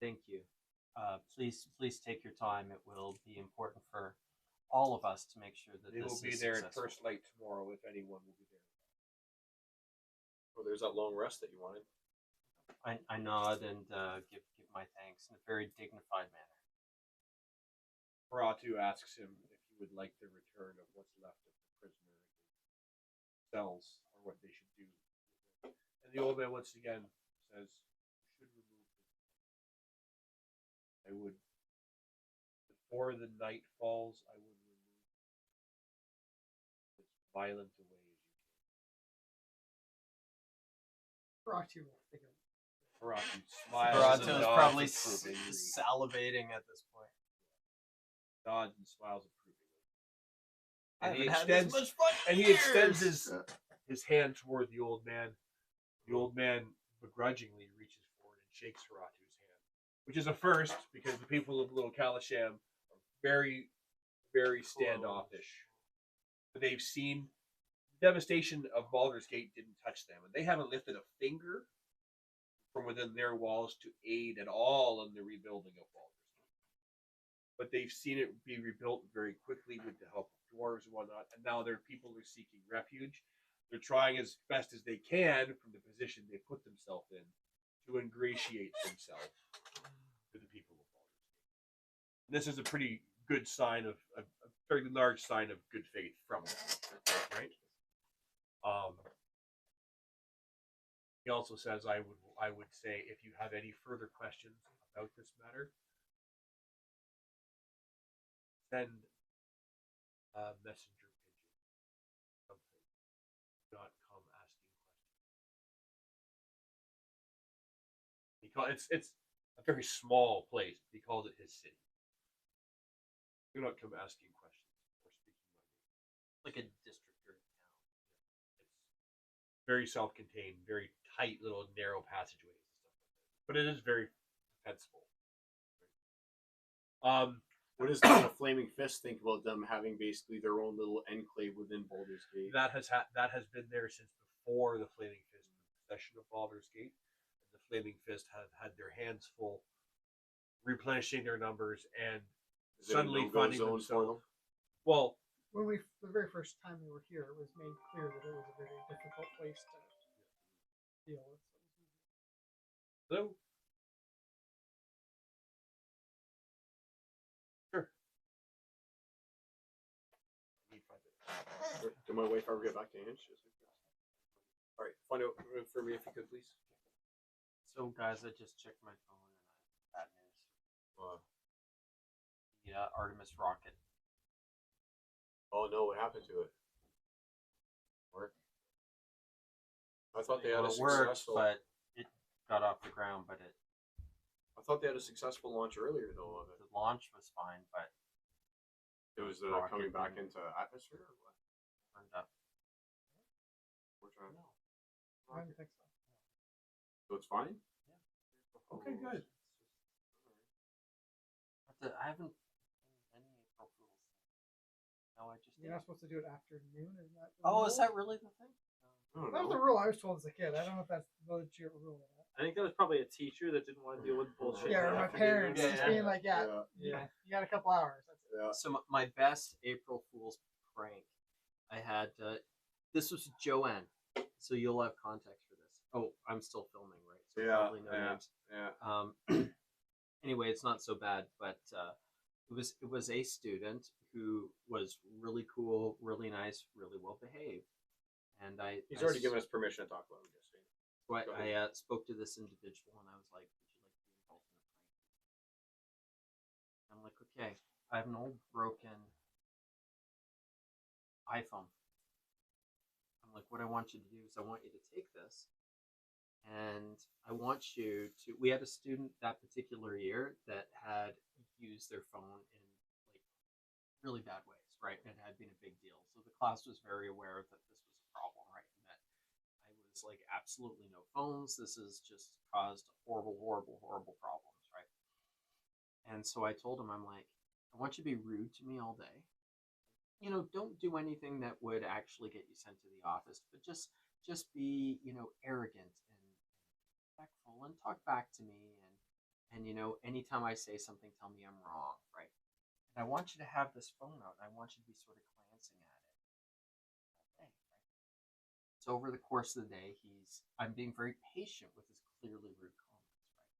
thank you. Please take your time. It will be important for all of us to make sure that they this will be is there at successful. first light tomorrow, if anyone will be there. Oh, there's that long rest that you wanted. I nod and give my thanks in a very dignified manner. Paratu asks him if he would like the return of what's left of the prisoner cells, or what they should do. And the old man once again says, "You should remove them. I would, before the night falls, I would remove as violent a way as you can." Paratu will figure it. Paratu smiles Barato and is nods probably approvingly. salivating at this point. Nods and smiles approvingly. I And he haven't had this extends, much fun in and he years. extends his hand toward the old man. The old man begrudgingly reaches forward and shakes Haratu's hand, which is a first because the people of Little Kalasham are very, very standoffish. They've seen the devastation of Baldur's Gate didn't touch them, and they haven't lifted a finger from within their walls to aid at all in the rebuilding of Baldur's Gate. But they've seen it be rebuilt very quickly with the help of dwarves and whatnot, and now their people are seeking refuge. They're trying as best as they can from the position they put themselves in to ingratiate themselves to the people of Baldur's Gate. And this is a pretty good sign of a very large sign of good faith from them, right? He also says, I would say, if you have any further questions about this matter, send a messenger pigeon, something. Do not come asking questions. It's a very small place. He calls it his city. Do not come asking questions or speaking my name. Like a district or a town. It's very self-contained, very tight little narrow passageways and stuff like that. But it is very defensible. What does the Flaming Fist think about them having basically their own little enclave within Baldur's Gate? that has been there since before the Flaming Fist was in possession of Baldur's Gate. And the Flaming Fist have had their hands full replenishing their numbers and Is it a suddenly no-go finding zone for themselves. Well, When the very first time we were here, it was made clear that it was a very difficult place to deal with. hello. Sure. I need 5 minutes. Do my wife ever get back to Ange? All right, find out for me if you could, please. So, guys, I just checked my phone and I have bad news. The Artemis rocket. Oh no, what happened to it? Work. I thought they had a Well, it worked, successful. but it got off the ground. But it I thought they had a successful launch earlier though of it. The launch was fine, but It was rocket coming back didn't- into atmosphere or what? turned up. Which one? I don't think so. So it's fine? Okay, good. I haven't done any April Fools. No, I just You're not supposed to do it after noon, isn't that? the Oh, rule? is that really the thing? I don't That was the know. rule I was told as a kid. I don't know if that's the legit rule or not. I think that was probably a teacher that didn't want to deal with bullshit. Yeah, or in the my afternoon. parents Yeah, just yeah. being like, yeah, Yeah. you got a couple hours. That's it. Yeah. So my best April Fool's prank, I had. This was Joanne, so you'll have context for this. Oh, I'm still filming, right? So Yeah, probably no yeah. names. Yeah. Anyway, it's not so bad, but it was a student who was really cool, really nice, really well behaved, and He's already given us permission to talk about it. Just so you know. So I spoke to this individual and I was like, "Would you like to be involved in a prank?" I'm like, "Okay, I have an old broken iPhone." I'm like, "What I want you to do is I want you to take this, and I want you to." We had a student that particular year that had used their phone in like really bad ways, right? And it had been a big deal. So the class was very aware that this was a problem, right? And that I was like, absolutely no phones. This has just caused horrible, horrible, horrible problems, right? And so I told him, I'm like, I want you to be rude to me all day. You know, don't do anything that would actually get you sent to the office, but just be, you know, arrogant and respectful and talk back to me and you know, anytime I say something, tell me I'm wrong, right? And I want you to have this phone out and I want you to be sort of glancing at it. Okay, right? So over the course of the day, I'm being very patient with his clearly rude comments, right?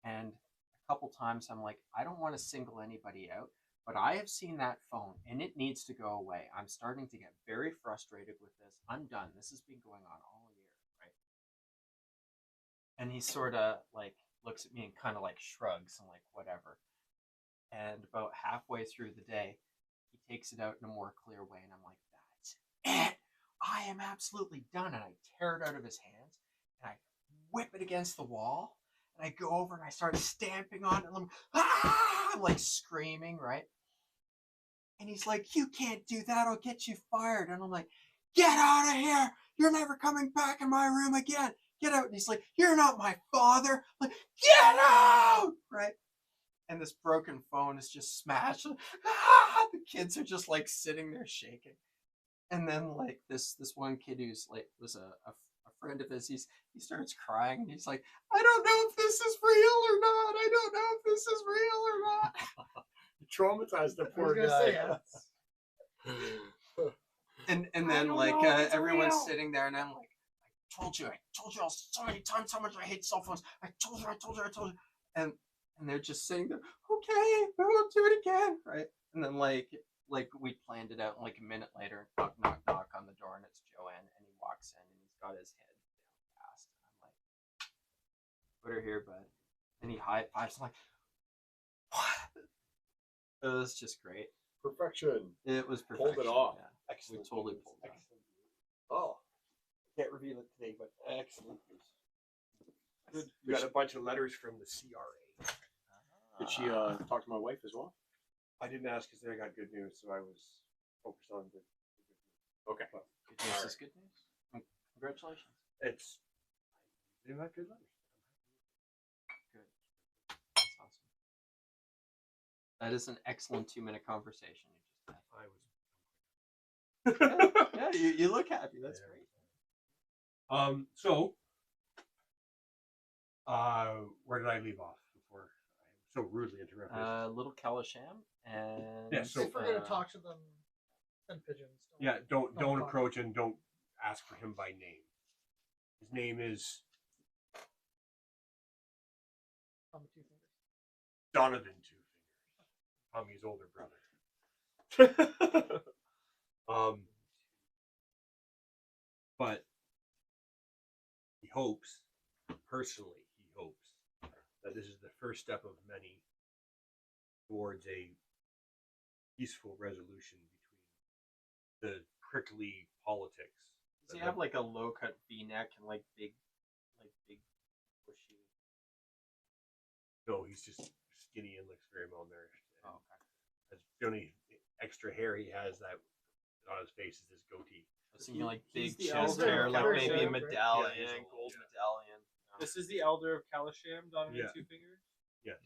And a couple times I'm like, I don't want to single anybody out, but I have seen that phone and it needs to go away. I'm starting to get very frustrated with this. I'm done. This has been going on all year, right? And he sort of like looks at me and kind of like shrugs and like whatever. And about halfway through the day, he takes it out in a more clear way, and I'm like, that's it. I am absolutely done. And I tear it out of his hands, and I whip it against the wall, and I go over and I start stamping on it, and I'm like screaming, right? And he's like, you can't do that. I'll get you fired. And I'm like, get out of here. You're never coming back in my room again. Get out. And he's like, you're not my father. I'm like, get out, right? And this broken phone is just smashed. The kids are just like sitting there shaking. And then like this one kid who's like was a friend of his, he starts crying and he's like, I don't know if this is real or not. I don't know if this is real or not. Traumatized the I was poor gonna guy. say, yeah. And I then don't like know if it's everyone's real. sitting there and I'm like, I told you so many times how much I hate cell phones. I told you. And they're just sitting there, okay, we won't do it again, right? And then like we planned it out, and like a minute later, knock on the door, and it's Joanne, and he walks in, and he's got his head downcast, and I'm like, put her here, bud. And he high fives, I'm like, what? It was just great. Perfection. It was Pulled perfection. it off. Yeah. Excellent. We totally news. pulled it off. Excellent news. Oh, can't reveal it today, but excellent news. Good. We got a bunch of letters from the CRA. Did she talk to my wife as well? I didn't ask because I got good news, so I was focused on the good news. Okay. But Good news is good news. Congratulations. it's they got good letters. Good. That's awesome. That is an excellent 2-minute conversation you just had. I was. Yeah, you look happy. That's Yeah. So, where did I leave off before I so rudely interrupted? Little Kalasham and Yeah, so- If we're gonna talk to them, send pigeons. Yeah, don't talk. approach and don't ask for him by name. His name is On the 2 fingers. Donovan Two Fingers, Tommy's older brother. But he hopes, personally, that this is the first step of many towards a peaceful resolution between the prickly politics. does he have like a low cut V neck and like big bushy? No, he's just skinny and looks very malnourished. Oh, okay. The only extra hair he has that on his face is his goatee. I was thinking like he's big the chest elder hair, of like maybe a Calasham, right? medallion, Yeah, he's gold old, yeah. medallion. No. This is the elder of Kalasham, Donovan Yeah. Two Fingers. Yes.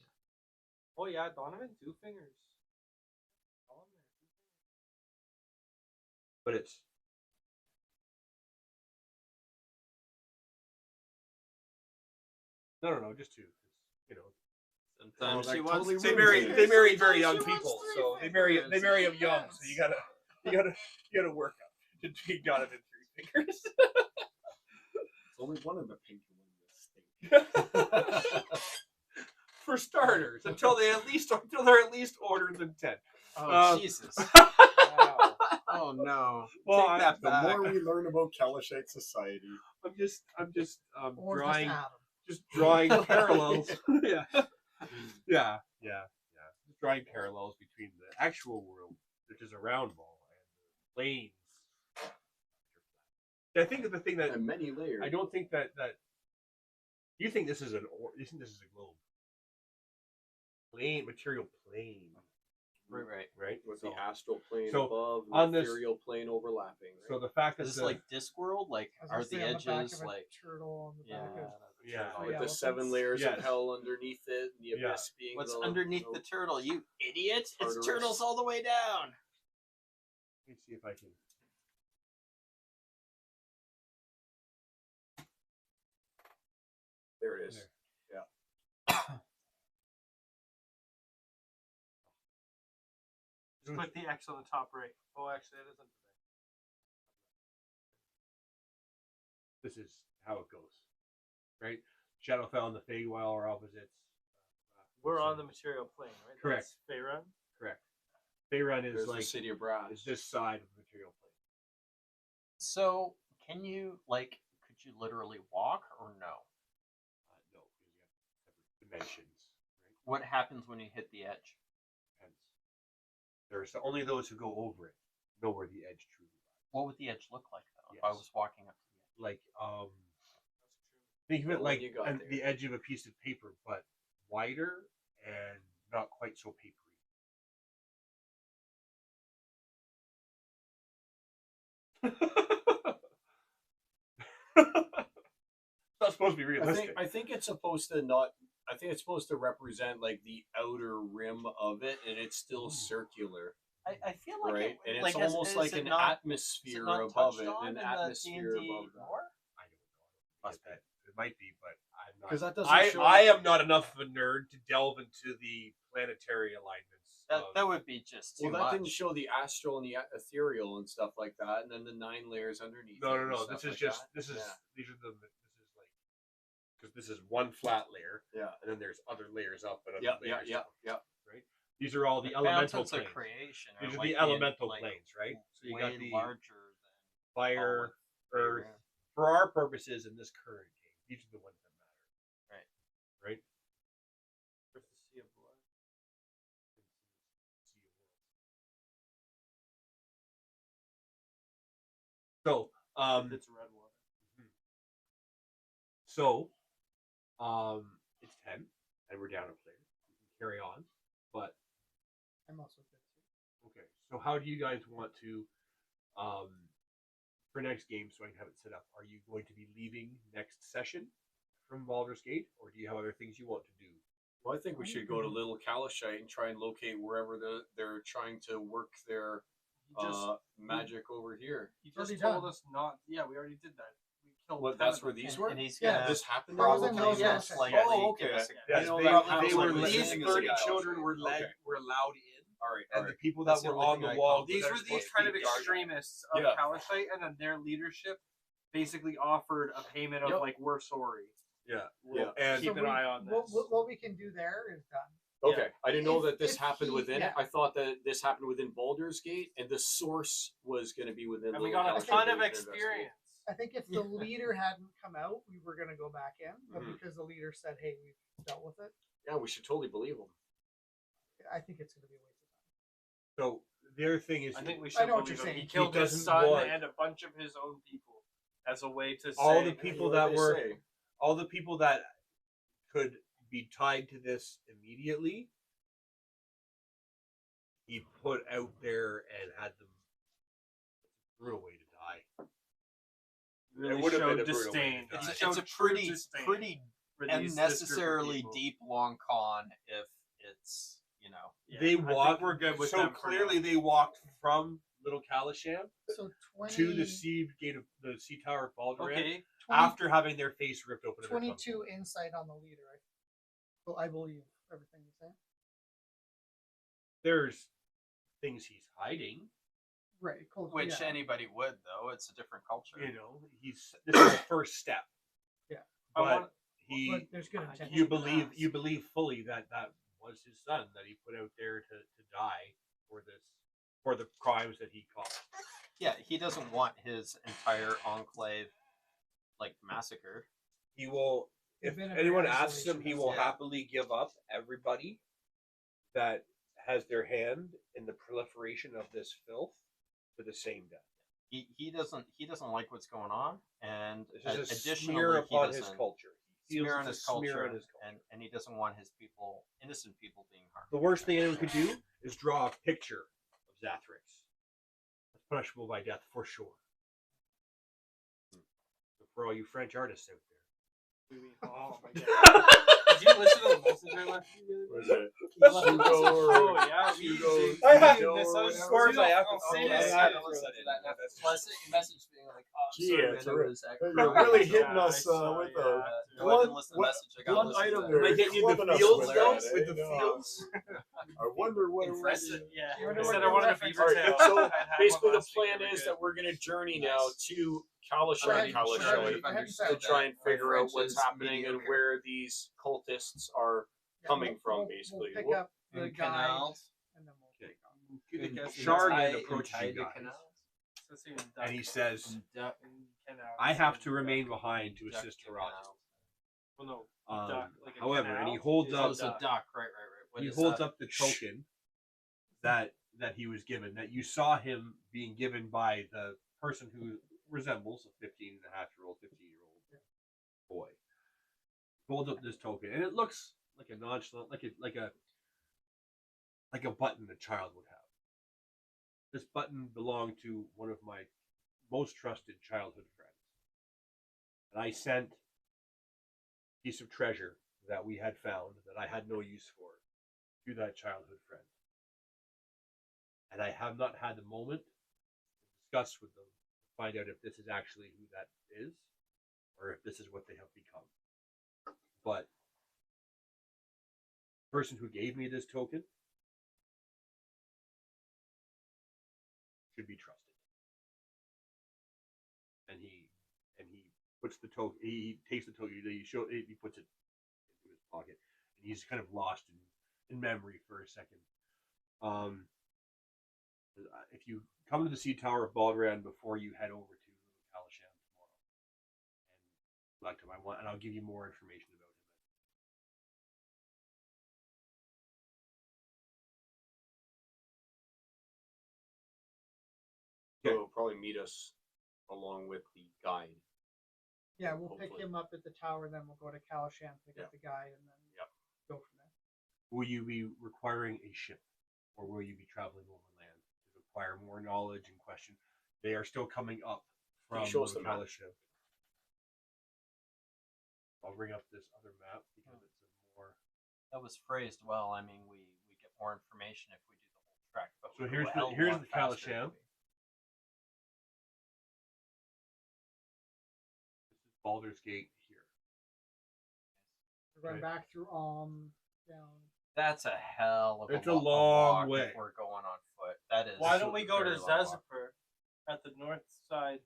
Oh yeah, Donovan Two Fingers. On there. But it's no, just two. You know, Sometimes that she wants totally They ruins marry it. they marry very young Sometimes she people, wants so three they marry them fingers. young. So you gotta work up to be Donovan Three Fingers. It's only one of the pink ones. For starters, until they're at least older than 10. Oh Jesus! Wow. Oh no. Well, Take that The back. more we learn about Kalashite society, I'm just Or drawing just drawing parallels. yeah. Just drawing parallels between the actual world, which is a round ball, and the planes. I think that the thing that and many layers. I don't think that you think this is you think this is a globe. Plane material plane. Right. with So- the astral plane so above and on the this- ethereal plane overlapping. Right? So the fact that Is this like Discworld? Like, I was are gonna the say on the back edges of a like? turtle on the Yeah. back of Yeah. three with the elephants. 7 layers Yes. of hell underneath it, and the Yeah. abyss being What's the, underneath the turtle? You idiot! It's Tartarus. turtles all the way down. Let me see if I can. There it is. There. Just click the X on the top right. Oh, actually, that isn't. this is how it goes, right? Shadowfell and the Feywild are opposites. We're on the material plane, right? Correct. That's Faerun. Correct. Faerun is There's like the city of brass. is this side of the material plane. So, can you like? Could you literally walk or no? No, because you have separate dimensions, right? What happens when you hit the edge? Depends. There's only those who go over it know where the edge truly lies. What would the edge look like though? If I Yes. was walking up to the edge. Like think of it Well, like you got there. the edge of a piece of paper, but wider and not quite so papery. Not supposed to be realistic. I think it's supposed to not. I think it's supposed to represent like the outer rim of it, and it's still circular, I feel like right? it, And it's like, almost is like it an not, is it atmosphere not above touched it, on an in atmosphere the D&D above that. lore? I don't know. Must be. It might be, but I'm not. Because that doesn't I show. am not enough of a nerd to delve into the planetary alignments. That would be just too Well, that much. didn't show the astral and the ethereal and stuff like that, and then the 9 layers underneath. No. it and This stuff is like just. that. This is. Yeah. These are the. This is like. Because this is one flat layer, Yeah. and then there's other layers up and other Yeah. layers down. Yeah. These are all the The elemental fountains of planes. creation. These are like the elemental like, planes, right? So you way got the larger than fire, all of earth. Faerun. For our purposes in this current game, these are the ones that matter. Right. Where's the Sea of Blood? So, It's red water. it's 10, and we're down a player. We can carry on, but I'm also good too. okay. So, how do you guys want to, for next game, so I can have it set up? Are you going to be leaving next session from Baldur's Gate, or do you have other things you want to do? Well, I think we should go to Little Kalashite and try and locate wherever they're trying to work their He just, magic over here. he already just told done. us not. Yeah, we already did that. We killed. What? 10 That's of where them. these And- were. and he's Yeah, gonna This happened. Probably in knows Little that. yes, Kalashite. like Oh, give okay. us a- Yeah, Yes, know, they, that they was were like these listening to 30 the children Kalashite. were led Okay. were allowed in, All right. and the people that That's the were only on thing the I wall. called These that were are these supposed to kind of be guarded. extremists of Yeah. Kalashite, and then their leadership basically offered a payment of Yep. like, we're sorry. Yeah, We'll and keep an eye on this. What we can do there is done. Okay, I didn't know If- that this if happened he- within yeah. it. I thought that this happened within Baldur's Gate, and the source was going to be within. And we Little got a Kalashite ton of to investigate. experience. I think if the leader hadn't come out, we were gonna go back in, but Mhm. because the leader said, "Hey, we've dealt with it," Yeah, we should totally believe them. I think it's gonna be a waste of time. So the other thing is, I think we I should know what believe you're him. saying. He killed his doesn't son want- and a bunch of his own people as a way to all say, the people What that they were say. all the people that could be tied to this immediately, he put out there and had them brutal way to die. Really would have been showed a brutal way to disdain. die. He It's showed a true pretty disdain pretty for these- this group of unnecessarily people. deep long con if it's Yeah, They I think walked. we're good with so them for clearly, now. they walked from Little Kalasham So 20, to the sea gate of the sea tower of Balduran Okay, 20 after having their face ripped open. 22 insight on the leader. So I believe everything you say. There's things he's hiding. Right. Cool. which yeah. anybody would though. It's a different culture. You know, this is the first step. Yeah. But I want. But there's good intention. you believe fully that was his son that he put out there to die for the crimes that he caused. Yeah, he doesn't want his entire enclave massacred. He will, if They've been in anyone isolation, asks him, he that's will it. happily give up everybody that has their hand in the proliferation of this filth for the same death. He doesn't like what's going on, and This is a additionally, smear he upon his doesn't- culture. He feels smear on it's his a smear culture, on his culture. and he doesn't want his people, innocent people, being harmed. The worst thing anyone could do is draw a picture of Xathryx. That's punishable by death for sure. So for all you French artists out there. Oh my god! Did you listen to the message I left you? Was it You left a Hugo message? or Oh yeah, Hugo? I have- Hugo or this. I was- whatever? Of course, I have to I'll throw say that this, in. yeah, I have to I'll throw listen that to in. that. That's just- Plus, a message being like, "Oh, I'm Gee, sorry, it's man, a- it was You're really hitting Yeah, us I saw, with yeah, a Go ahead and blunt, listen to the message. I got blunt listen item to there. Am I getting you the Clubbing us fields with though? that, With eh? the No. fields? I wonder what it Impressive. was. Yeah, You wonder I what said the I wanted a reference beaver is. tail. So, I had Basically, one the last week, plan they were is good. that we're going to journey Nice. now to Go Kalasham, ahead, Sure, go I ahead, would have go ahead and understood say to try and that. My figure out French what's is happening and mediocre. where these cultists are Yeah, coming from, we'll basically. pick We'll- up the And guide, canals. and then we'll Okay. take on. Good And guess. Shargan Tie- approaches tie you the guys. canals. Let's see, duck. And he says, Duck. I have to remain behind to Duck assist the Haratu. canals. Well, no, duck. Like a However, and he canal holds is up Oh, it's a duck, right. What he is holds that? up the token that he was given, that you saw him being given by the person who resembles a 15-and-a-half-year-old, 15-year-old boy. Holds up this token, and it looks like a nonchalant, like a button a child would have. This button belonged to one of my most trusted childhood friends, and I sent a piece of treasure that we had found that I had no use for to that childhood friend. And I have not had a moment to discuss with them to find out if this is actually who that is or if this is what they have become. But the person who gave me this token should be trusted. And he puts the token. He takes the token. He puts it into his pocket, and he's kind of lost in memory for a second. If you come to the Sea Tower of Balduran before you head over to Kalasham tomorrow, and select him, and I'll give you more information about him. So he'll probably meet us along with the guide. Yeah, we'll pick Hopefully. him up at the tower, then we'll go to Kalasham, pick Yeah. up the guide, and then Yep. go from there. Will you be requiring a ship, or will you be traveling overland to acquire more knowledge and question? They are still coming up from show us the map? Kalasham. I'll bring up this other map because it's a more. That was phrased well. I mean, we get more information if we do the whole trek. But So we'll here's go a the- hell of a here's lot the faster if Kalasham. we- This is Baldur's Gate here. We're going Right. back through down. That's a hell of a It's a wa- long walk way. if we're going on foot. That is. Why don't we go to very long walk. Xathryx at the north side?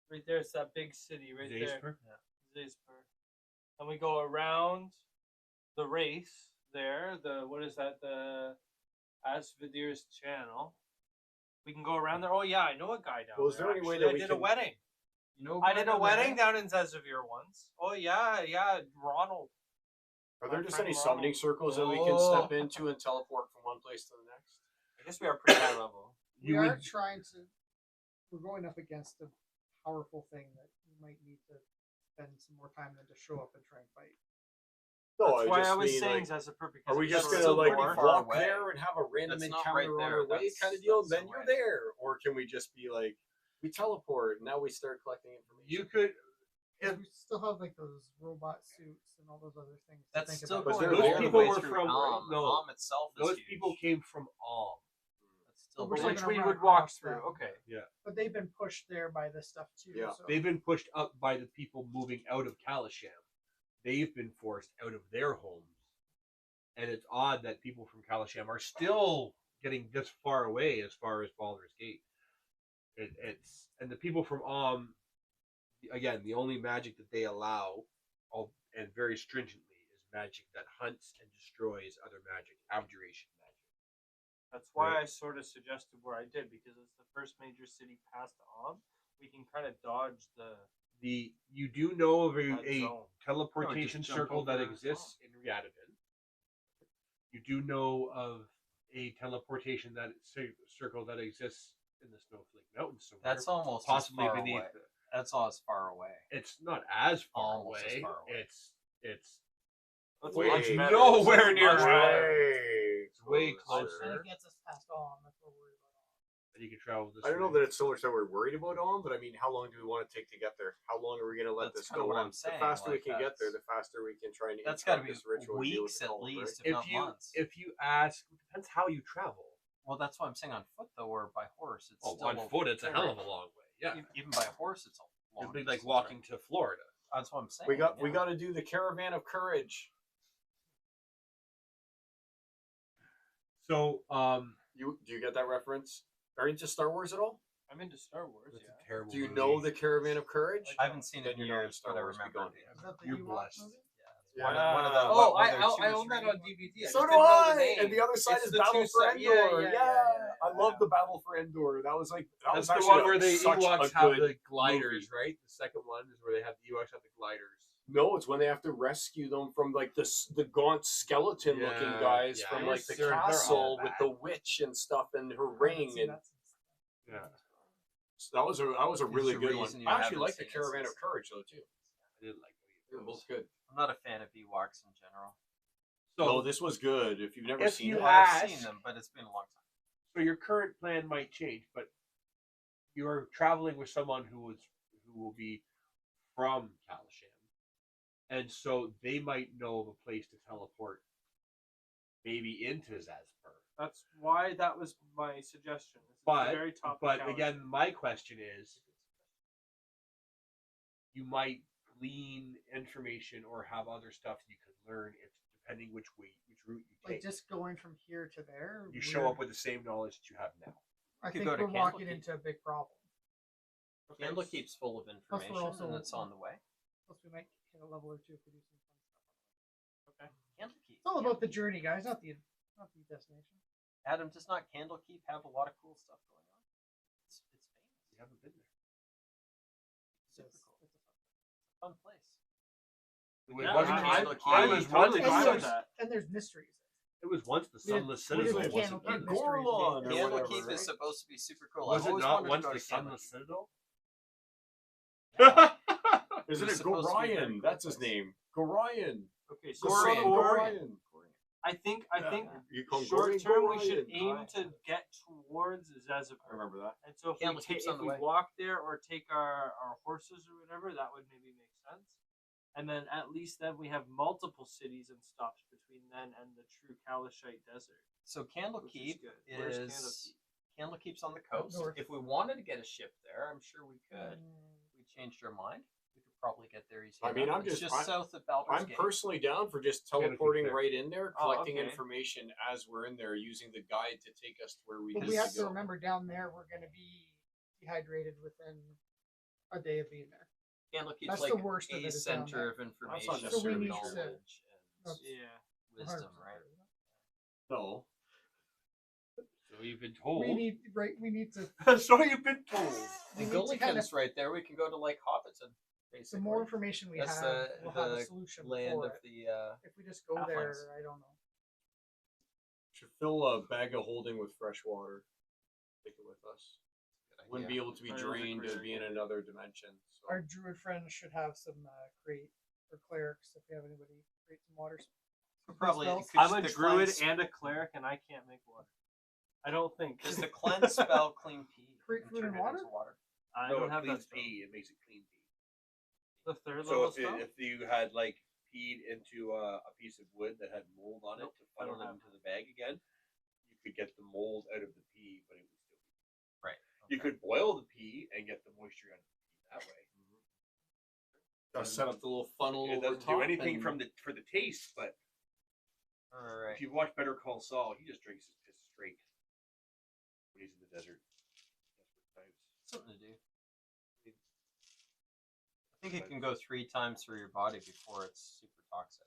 Right there's that big city right there. Zaspar? Xathryx. And we go around the race there. What is that? The Asvidir's channel. We can go around there. Oh yeah, I know a guy down Well, is there. there any way actually. that I we did a can- wedding. You know, I did a wedding down in Xathryx once. Oh yeah, Ronald. Are there My just friend any Ronald. summoning circles that we can step into and teleport from one place to the next? I guess we are pretty high level. You we are would- trying to. We're going up against a powerful thing that we might need to spend some more time than to show up and try and fight. No, That's why I just was mean, saying like, Xathryx because are we it's just so gonna like pretty far. far walk away. there and have a random That's not encounter right on there. our way, That's- kind of deal? that's Then the you're way. there, or can we just be like, we teleport and now we start collecting information? You could. Because we still have like those robot suits and all those other things. To That's think still about. But going they're all there. the People way were through from- Om. no. Om itself is Those huge. people came from Om. That's still We're But still which gonna we run would walk across through. them. Okay. But they've been pushed there by this stuff too. Yeah. So. They've been pushed up by the people moving out of Kalasham. They've been forced out of their homes. And it's odd that people from Kalasham are still getting this far away as far as Baldur's Gate. It's and the people from again, the only magic that they allow, and very stringently, is magic that hunts and destroys other magic, abjuration magic. That's why Right. I sort of suggested where I did because it's the first major city past Om. We can kind of dodge the You do know of that a zone. teleportation No, just jump circle that over exists in Riadavin. You do know of a teleportation circle that exists in the Snowflake Mountains somewhere. That's almost possibly as far beneath. away. That's all as far away. It's not as far Almost as away. far away. It's That's Way much better. nowhere That's near much Riadavin. better. It's way And closer. it gets us past on. That's what we're worried about. And you can travel this I don't know way. that it's so much that we're worried about on, but I mean, how long do we want to take to get there? How long are we going to let That's this kinda go what on? I'm saying, The faster we like, can get there, that's- the faster we can try and That's got to interrupt be this ritual and deal with weeks the at cult, least, right? if not months. If you ask, it depends how you travel. Well, that's what I'm saying on foot though, or by horse. It's Oh, still on foot, it's a hell of a long way. Yeah, Even by horse, it's a long. it'd be like distance, walking right? to Florida. That's what I'm saying. We got yeah. to do the caravan of courage. So, Do you get that reference? Are you into Star Wars at all? I'm into Star Wars. that's Yeah. a terrible. Do you movie. know the caravan of courage? I haven't seen it Then in you're not years, a Star but I Wars, be remember. gone. Is that the You're Ewok blessed. movie? Yeah. One of the. Oh, what, I were there two or own that three? on DVD. I So just do didn't know the I. name. And the other side It's is the Battle two for side- Endor. yeah, I love the Battle for Endor. That was like that was That's the actually one where the such Ewoks a have good the gliders, right? The second one is where they have the Ewoks have the gliders. No, it's when they have to rescue them from like the gaunt skeleton looking Yeah, guys yeah. from like the They're all castle bad. with the witch and stuff and her I haven't ring seen and that since- Yeah, so that was a really the good one. reason you I actually haven't like the seen it Caravan of since- Courage though too. I didn't like They're those. both good. I'm not a fan of Ewoks in general. So, No, this was good. If you've never If seen you it, Well, I've ask- seen them, but it's been a long time. so your current plan might change, but you're traveling with someone who will be from Kalasham, and so they might know of a place to teleport, maybe into Zazpur. That's why that was my suggestion. It's at But the very top. but of again, Kalashan. my question is, you might glean information or have other stuff you can learn if depending which route you Like take. just going from here to there. You show up with the same knowledge that you have now. I could think go to we're walking Candlekeep. into a big problem. Okay, Candlekeep's full of information, also- and it's on the way. Plus, we might hit a level or two if we do some fun stuff. Okay. Candlekeep. It's all about the journey, guys, not the destination. Adam, does not Candlekeep have a lot of cool stuff going on? It's famous. You haven't been there. Super It's- cool. it's a fun- It's a fun place. It was Yeah, once- I- I I was totally once- fine and, with there's, that. and there's mysteries. It was once the We did- Sunless we did Citadel, the wasn't Candlekeep it? mysteries Gorlon game. or whatever, Candlekeep right? is supposed to be super cool. Was I've it always not wanted once to go the to Sunless Candlekeep. Citadel? Isn't was it supposed to be a very Gorion? cool That's his place. name. Gorion. Okay, so The son of for- Gorion. I think You call him short Gorion, term we should Gorion. aim to get towards Zazapur. I remember that. And so if Candlekeep's on if the we way. walk there or take our horses or whatever, that would maybe make sense. And then at least then we have multiple cities and stops between then and the true Kalashite desert. So Which is Candlekeep good. Where's is Candlekeep's on the coast. north. If we wanted to get a ship there, I'm sure we could. Mm, If we changed our mind, we could probably get there easy. I mean, enough. I'm It's just- south of Baldur's I'm Gate. personally down for just Candlekeep teleporting there. right in there, Oh, collecting okay. information as we're in there, using the guide to take us to where we But need we have to to go. remember down there we're going to be dehydrated within a day of being there. Candlekeep's That's like the worst of a it is down center there. of information, That's not So we necessarily need true. to- knowledge, and Yeah. wisdom, 100% right? sure, isn't it? No. So you've been told. We need to. So you've been told. We The need to kind of. Gulliken's right there. We can go to Lake Hobbiton. The Basically, more information we That's have, we'll have a the solution land for of it. the. If we just go Halflings. there, I don't know. Should fill a bag of holding with fresh water. Take it with us. Wouldn't be able to be That is a drained great and be in idea. another dimension. So. Our druid friends should have some crate for clerics, if you have anybody create some water. Probably spells. because I'm a the druid cleanse- and a cleric, and I can't make water. I don't think. Does the cleanse spell clean pee? Create and food turn and it water? into water? I No, don't it have cleans that spell. pee. It makes it clean pee. The third So level if, spell. if you had like peed into a piece of wood that had mold on it Nope, to I funnel don't it have into the bag again, you could get the mold out of the pee, but it would still be. Right. You could boil the pee and get the moisture out of the pee that way. Just set up the little funnel It over doesn't do top anything and- for the taste, but All right. if you watch Better Call Saul, he just drinks his piss straight when he's in the desert. Desperate times. Something to do. I think it can go 3 times through your body before it's super toxic.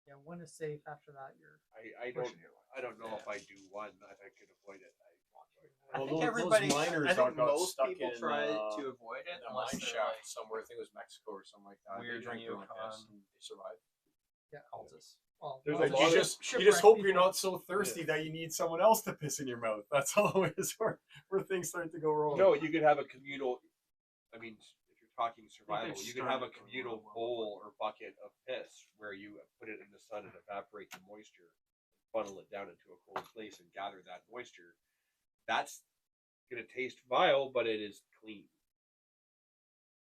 Yeah, one is safe. After that, you're I pushing it. don't know if I do one. If I could avoid it, I want to. I Well, think those everybody. miners I think got most stuck people in, try to avoid it in a unless mine they're shaft like somewhere. I think it was Mexico or something like that. weird They drank their own Yukon. piss and they survived. cultists. Well, There's well, a But lot you of just shipwrecked hope you're people. not so thirsty that you need someone else to piss in your mouth. That's always where things start to go wrong. No, you could have a communal. I mean, if you're talking survival, they've you could have a started going communal well. bowl or bucket of piss where you put it in the sun and evaporate the moisture, funnel it down into a cold place, and gather that moisture. That's gonna taste vile, but it is clean.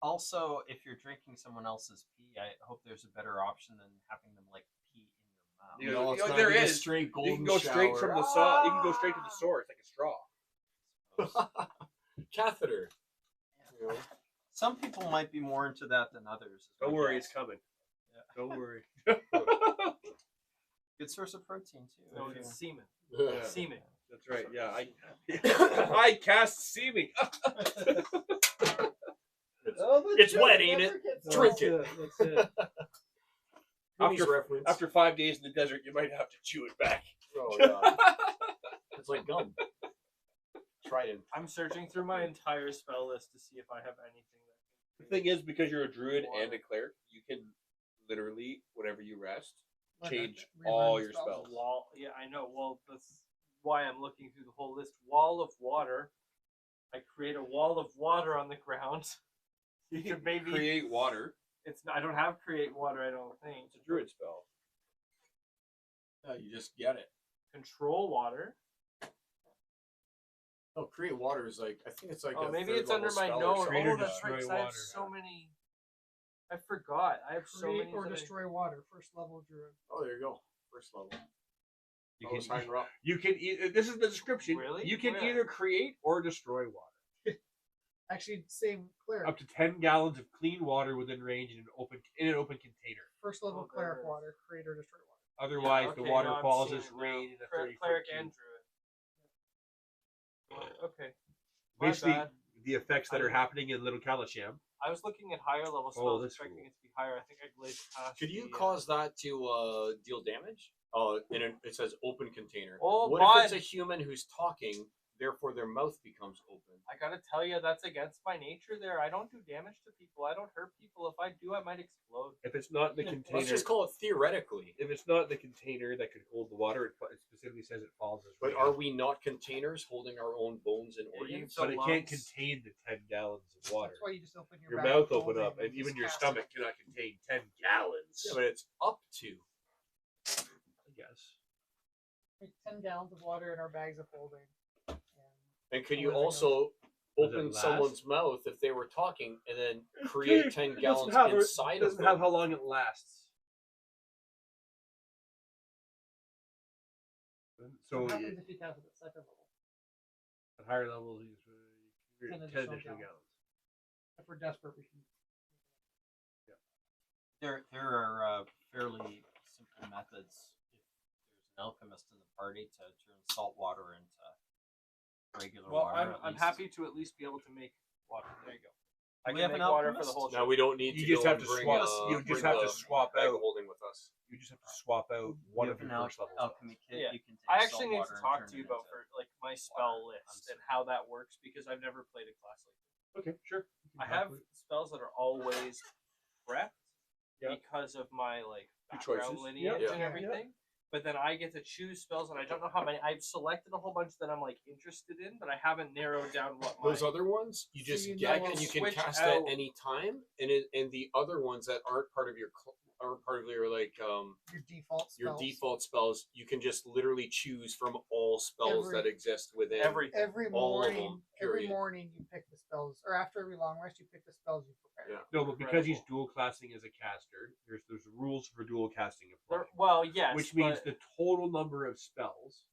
Also, if you're drinking someone else's pee, I hope there's a better option than having them like pee in your mouth. You No, know, it's you know, gotta there be a is. straight You golden can go straight shower. from the saw. You can go straight to the source like a straw. Catheter. You know? Some people might be more into that than others. is Don't my worry, guess. it's coming. Don't worry. Good source of protein too. No, if you- it's semen. Yeah. Semen. That's right. Yeah, I cast seeming. It's wet, ain't it? Drink it. That's it. Goonies After- reference. After 5 days in the desert, you might have to chew it back. Oh, yeah. It's like gum. Trident. I'm searching through my entire spell list to see if I have anything that. The thing is, because you're a druid and a cleric, you can literally, whenever you rest, Like change rerun all your spells. Wall. Yeah, I know. Well, that's why I'm looking through the whole list. Wall of water. I create a wall of water on the ground. You could maybe. create water. It's. I don't have create water. I don't think. It's a druid spell. You just get it. Control water. Oh, create water is like, I think it's like Oh, a maybe third it's under level my spell or nose. something. Create or Oh, that's destroy right. 'cause I have water. so many. I forgot. I have so Create many. or that I- destroy water. First level druid. Oh, there you go. First level. You Oh, it's can, higher up. you can. This is the description. Really? You can Where? either create or destroy water. Actually, same cleric. Up to 10 gallons of clean water within range in an open container. First level Oh, there cleric it is. water. Create or destroy water. Otherwise, Okay, the water no, I'm falls seeing as it now. rain in a Cler- 30-foot Cleric cube. and druid. Okay. My Basically, bad. the effects that are happening in Little Kalasham. I was looking at higher level Oh, spells, that's expecting cool. it to be higher. I think I glazed past. Could you the, cause that to deal damage? Oh, it says open container. Oh, what my- if it's a human who's talking, therefore their mouth becomes open? I gotta tell you, that's against my nature. There, I don't do damage to people. I don't hurt people. If I do, I might explode. If it's not in the container, Let's just call it theoretically. if it's not in the container that could hold the water, it specifically says it falls as But rain. are we not containers holding our own bones and Yeah, organs? So But it can't lungs- contain the 10 gallons of water. That's why you just open your Your bag mouth of open holding up, and just even your cast stomach it. cannot contain 10 gallons. Yeah, but it's up to. I guess. Take 10 gallons of water in our bags of holding. And could you Living also Does it open last? someone's mouth if they were talking and then create 10 gallons inside of doesn't them? have how long it lasts. So What happens if you cast it at second level? at higher levels, you 10 10 additional additional gallons. gallons. If we're desperate, we can. There are fairly simple methods if there's an alchemist in the party to turn salt water into regular Well, water. at I'm least. happy to at least be able to make water. There you go. I We can have make an water for the alchemist? whole Now ship. we don't need You to just go have and to bring, swap. uh, You just bring have to the swap bag out. of holding with us. You just have to swap out one You of have your an first level. alchemy kit. Yeah. You can take I actually salt need water to and talk turn to you it about into for like my spell water. list and how that works because I've never played a class like this. Okay, sure. I have spells that are always prepped Yeah. because of my like Your background choices. lineage Yeah. and Yeah. everything. but then I get to choose spells, and I don't know how many. I've selected a whole bunch that I'm like interested in, but I haven't narrowed down what Those my. other ones you So just you get know and you can switch cast out- at any time, and the other ones that aren't part of your aren't part of your like Your default spells. your default spells, you can just literally choose from all spells Every- that exist within. Everything. Every all of morning, them, every period. morning you pick the spells, or after every long rest, you pick the spells you prepare. Yeah. No, but because he's Incredible. dual classing as a caster, there's rules for dual casting apply. Well, yes, Which means but, the total number of spells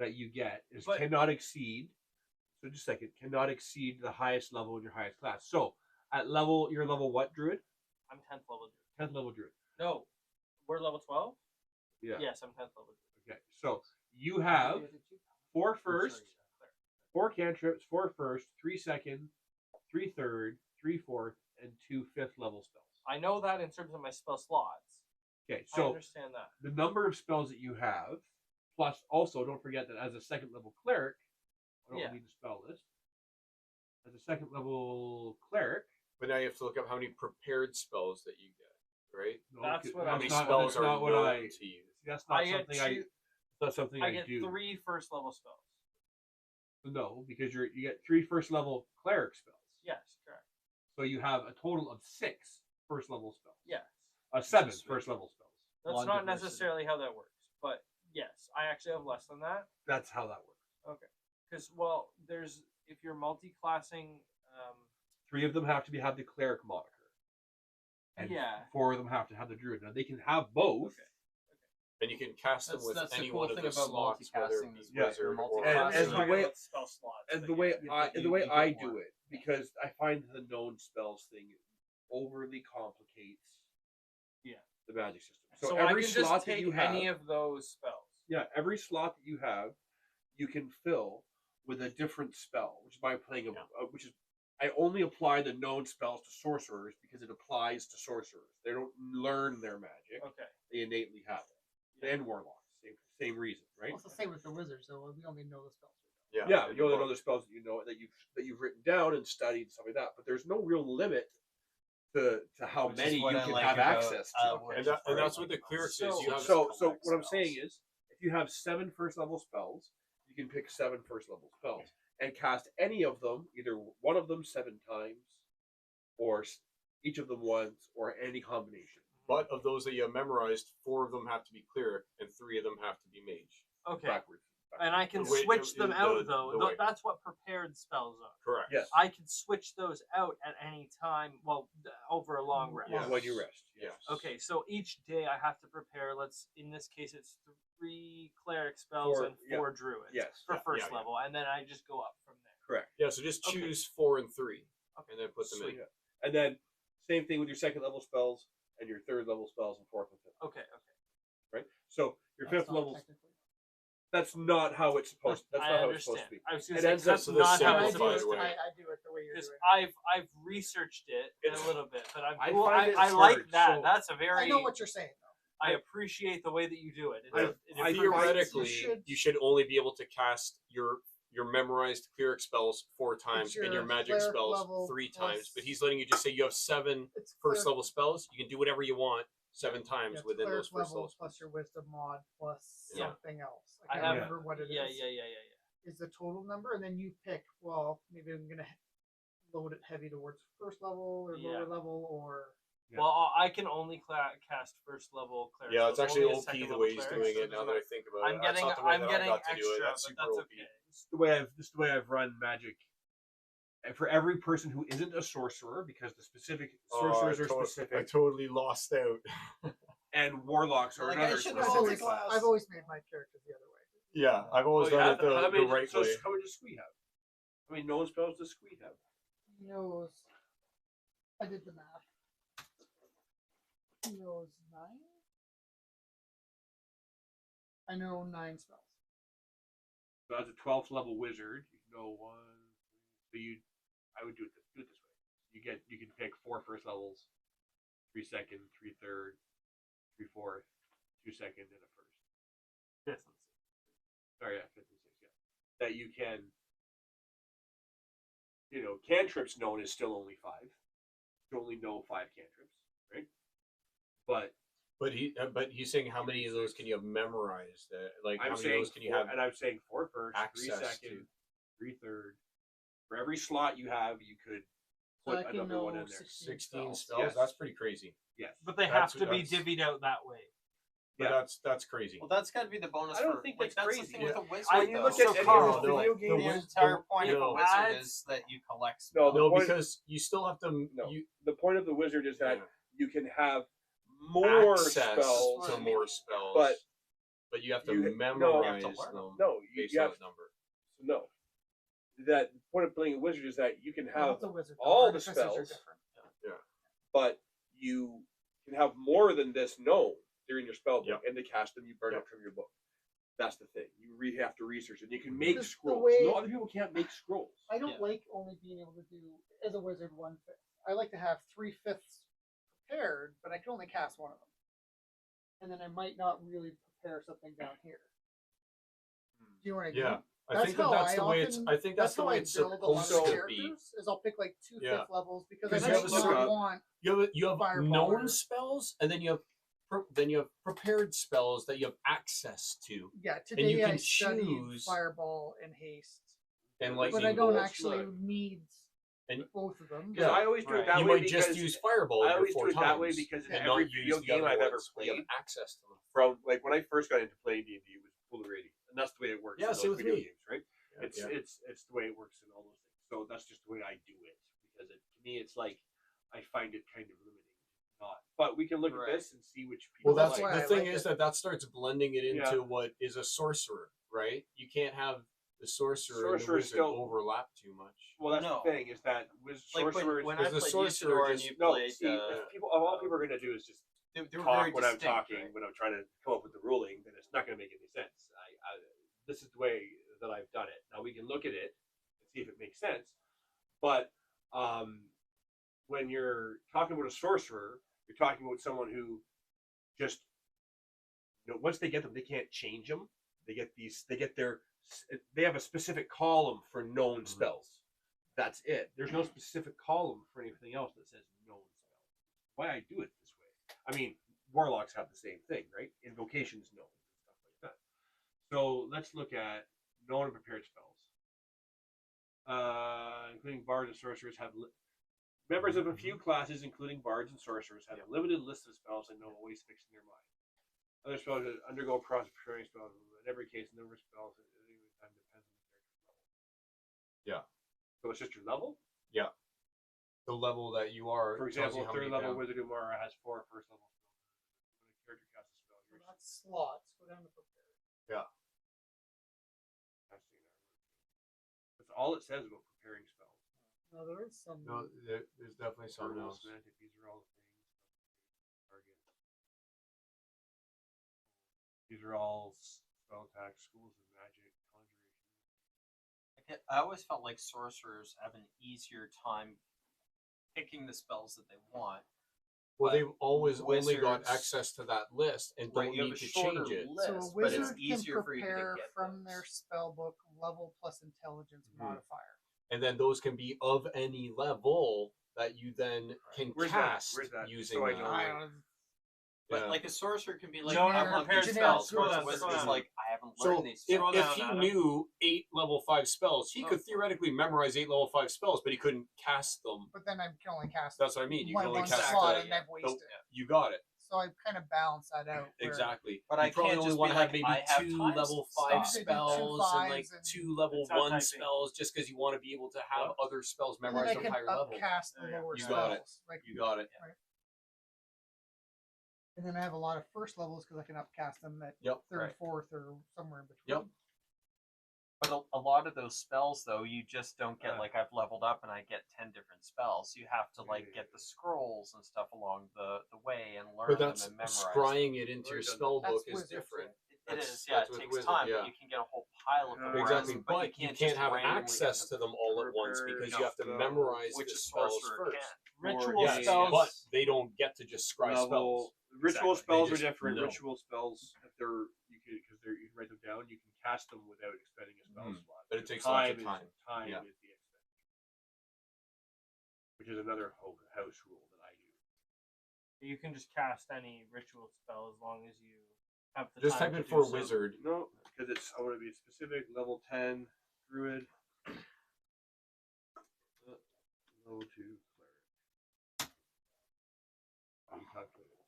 that you get is But- cannot exceed. So just a second, cannot exceed the highest level in your highest class. So at you're level what, druid? I'm 10th level druid. 10th level druid. No, we're level 12. Yeah. Yes, I'm 10th level druid. Okay. So you have 4 first, 4 cantrips, 4 first, 3 second, 3 third, 3 fourth, and 2 fifth level spells. I know that in terms of my spell slots. Okay, I so understand that. the number of spells that you have, plus also don't forget that as a second level cleric, I don't Yeah. need to spell this. As a second level cleric, But now you have to look up how many prepared spells that you get, right? no, That's okay, what How I'm many not- spells that's are not what known I. to you? That's not I get something I. two- That's something I get do. 3 first level spells. No, because you get 3 first level cleric spells. Yes, correct. So you have a total of 6 first level spells. Yes. 7 first level spells. That's One not diversity. necessarily how that works, but yes, I actually have less than that. That's how that works. Okay. Because there's if you're multi-classing, 3 of them have to have the cleric moniker, and yeah. 4 of them have to have the druid. Now they can have both. Okay. And you can cast them with That's the any cool one of thing the about slots, whether it multicasting be is Yeah, wizard you're or multiclassing. And the way- spell slots, And but the way yeah. the way you I get do more. it, because I find the known spells thing overly complicates Yeah. the magic system. So So, I every can slot just that take you have, any of those spells. yeah, every slot that you have, you can fill with a different spell, which is by playing which is I only apply the known spells to sorcerers because it applies to sorcerers. They don't learn their magic; Okay. they innately have it. And warlocks, same reason, right? Well, it's the same with the wizards, though. We only know the spells. Yeah, and you only the know the spells that you know that you've written down and studied and stuff like that. But there's no real limit to how Which is many you what I can like have about, access to. what And, is and that's very what the like clerics So- is. You have So collect what I'm spells. saying is, if you have 7 first level spells, you can pick 7 first level spells and cast any of them, either one of them 7 times, or each of them once, or any combination. But of those that you have memorized, 4 of them have to be cleric, and 3 of them have to be mage. Okay. Backwards. And I can The way- switch them the- out though. the way. That's what prepared spells are. Correct. Yes. I can switch those out at any time. Well, over a long rest. Yes. When you rest. Yes. Okay, so each day I have to prepare. In this case, it's 3 cleric spells 4, and 4 druids Yes. for Yeah, first yeah. level, and then I just go up from there. Correct. Yeah, so just Okay. choose 4 and 3, Okay. and then put them So, in. yeah. And then same thing with your second level spells and your third level spells and fourth and fifth. Okay. Right? So your That's fifth not level, technically. that's not how it's supposed. That's I not how it's understand. supposed to be. I was It gonna say ends up that's to the not how same it's by the supposed to way. be. I do it the way you're Because doing. I've researched it It's- a little bit, but I cool. find it I like hard, that. so- That's a I very. know what you're saying, though. I appreciate the way that you do it. It, I- it I improves- Theoretically, you you should- should only be able to cast your memorized cleric spells 4 times and your your magic cleric spells level 3 plus- times. But he's letting you just say you have 7 It's first cleric- level spells. You can do whatever you want 7 times yeah, it's within cleric those first level level plus spells. your wisdom mod plus Yeah. something else. I I can't have- remember what it is. yeah. Is the total number, and then you pick. Well, maybe I'm gonna load it heavy towards first level or Yeah. lower level, or Yeah. Well, I can only cast first level clerics. Yeah, so it's actually only a OP second the level way he's clerics, doing so it now that I think about I'm it. That's getting not the way I'm that I getting got to extra, do it. That's but super that's OP. okay. This is the way I've run magic. And for every person who isn't a sorcerer, because the specific sorcerers are I specific, totally lost out. and warlocks are Like, I another should I've know specific this always, class. I've always made my characters the other way. Yeah, I've always Oh, you done have? it the, How the many- right so way. how many does Squee have? How many known spells does Squee have? He knows. I did the math. He knows 9. I know 9 spells. So as a 12th level wizard, you know one. So I would do it this way. You can pick 4 first levels, 3 second, 3 third, 3 fourth, 2 second, and a first. Fifth and sixth. Sorry, yeah, 5th and 6th, yeah. That you can, cantrips known is still only 5. You only know 5 cantrips, right? But but he's saying how many of those can you have memorized? Like how I'm many of saying those can you four, have and I'm saying 4 first, 3 access second, to? 3 third. For every slot you have, you could So put I can another one know in there. 16 spells. Yes. That's pretty crazy. Yes. But they That's- have to be that's- divvied out that way. But Yeah. that's crazy. Well, that's got to be the bonus. I don't for, think like, that's that's crazy. the thing with the wizard. When you though. look So at any Carl, of the no, video the games, the wiz- entire the- point of no. a wizard Ads- is that you collect No, spells. the No, point- because you still have to. no, You, the point of the wizard is that yeah. you can have more access spells. to more spells, but you have to you- no, memorize you have to learn them No, based you on have the number. no. That the point of playing a wizard is that you can Well, have it's a wizard. though. all the Artificers are spells. different. but you can have more than this known during your spell book, Yep. and to cast them, you burn Yep. it from your book. That's the thing. You have to research, and you can make Just the scrolls. way- No other people can't make scrolls. I don't Yeah. like only being able to do as a wizard 1/5. I like to have 3/5 prepared, but I can only cast one of them, and then I might not really prepare something down here. Do you know what I mean? Yeah, I That's think that how that's I the way it's. often- I think that's the how way I it's build a lot supposed of to be. characters. Is I'll pick like 2/5 Yeah. levels because 'Cause I you might have a not look want. You have Fireball known or- spells, and then you have prepared spells that you have access to, Yeah, you today I can studied choose- fireball and haste, and but lightning I don't bolts. actually look. need And- both of them. Because Yeah. I always do it Right. that You way might just because use fireball. I your always 4 do it that way times because in and every not video use the game other I've ever ones where you have played, access to them. from like when I first got into playing D&D, it was pool rating, and that's the way it works Yeah, in same those with video me. games, right? Yeah, It's yeah. it's the way it works in all those things. So that's just the way I do it because to me it's like I find it kind of limiting. Not, but we can look Right. at this and see which people. Well, that's why the I thing like is it. that starts blending it into Yeah. what is a sorcerer, right? You can't have the sorcerer and the Sorcerer wizard still- overlap too much. Well, that's No. the thing is that with Like sorcerers. when I Because the played sorcerer Usador and just- you no, played, see, if people, all people are going to do is just they were talk very when I'm distinct, talking, right? when I'm trying to come up with the ruling, then it's not going to make any sense. This is the way that I've done it. Now we can look at it and see if it makes sense. But when you're talking about a sorcerer, you're talking about someone who just, once they get them, they can't change them. They have a specific column for known spells. That's it. There's no specific column for anything else that says known spells. Why I do it this way. I mean, warlocks have the same thing, right? Invocations known and stuff like that. So let's look at known and prepared spells. Including bards and sorcerers have members of a few classes, including bards and sorcerers, have a limited list of spells and know always fixed in their mind. Other spells that undergo a process of preparing spells. In every case, the number of spells at any given time depends on the character's level. Yeah. So it's just your level. The level that you are. For tells you example, how third many level down. Wizard Umara has 4 first level spells. When a character casts a spell, So you're that's slots. Go down to prepare. casting an armor. That's all it says about preparing spells. No, there is some. No, there's definitely something Verbal, else. semantic, these are all the things. Target. These are all spell attacks, schools of magic, conjuration. I always felt like sorcerers have an easier time picking the spells that they want. Well, But they've always only got wizards- access to that list and Right, don't you have need a to shorter change it. list, So a but wizard it's easier can for you to prepare get from those. their spell book level plus intelligence Mhm. modifier. And then those can be of any level that you then can Where's that? cast Where's that? using So I that. know. I don't. But Yeah. like a sorcerer can be like, No, I no, want prepared these spells. spells. Scroll Whereas down, a wizard scroll is down. like, I haven't So learned these if, spells. if he knew 8 level 5 spells, he Oh. could theoretically memorize 8 level 5 spells, but he couldn't cast them. But then I can only cast That's what I mean. You my can only one cast slot the, and I've wasted. you got it. So I kind of balance that out. where Exactly. But you I probably can't only just want be to have like, maybe I have 2 time level slots. 5 Usually do 2 spells and like fives 2 level It's not 1 typing. spells just because you want to be able to have other spells And then memorized I from can higher level. upcast the Yeah, lower you spells. got it. Like, You got it. and then I have a lot of first levels because I can upcast them at Yep. third, Right. fourth, or somewhere in between. Yep. But a lot of those spells, though, you just don't get like I've leveled up and I get 10 different spells. You have to like get the scrolls and stuff along the way and learn But them that's and memorize scrying it into your Already done spell that. book That's is wizards, different. It That's- is, yeah. that's It with takes wizard, time, yeah. but you can get a whole pile of them. Exactly, whereas- but you just can't have randomly access get to them all at once because you have to Prepared memorize which the a spells sorcerer first. can. Ritual Yes, spells. but they don't get to just scry Level, spells. ritual Exactly. spells They are just different. know. Ritual spells, if they're you can write them down. You can cast them without expending a spell Mhm. slot. But it takes lots of is- time. Time Yeah. is the expenditure, which is another house rule that I do. You can just cast any ritual spell as long as you have the Just time type to it do for so. wizard. No, because it's I want to be specific. Level 10 druid. Level 2 cleric. Uncalculated.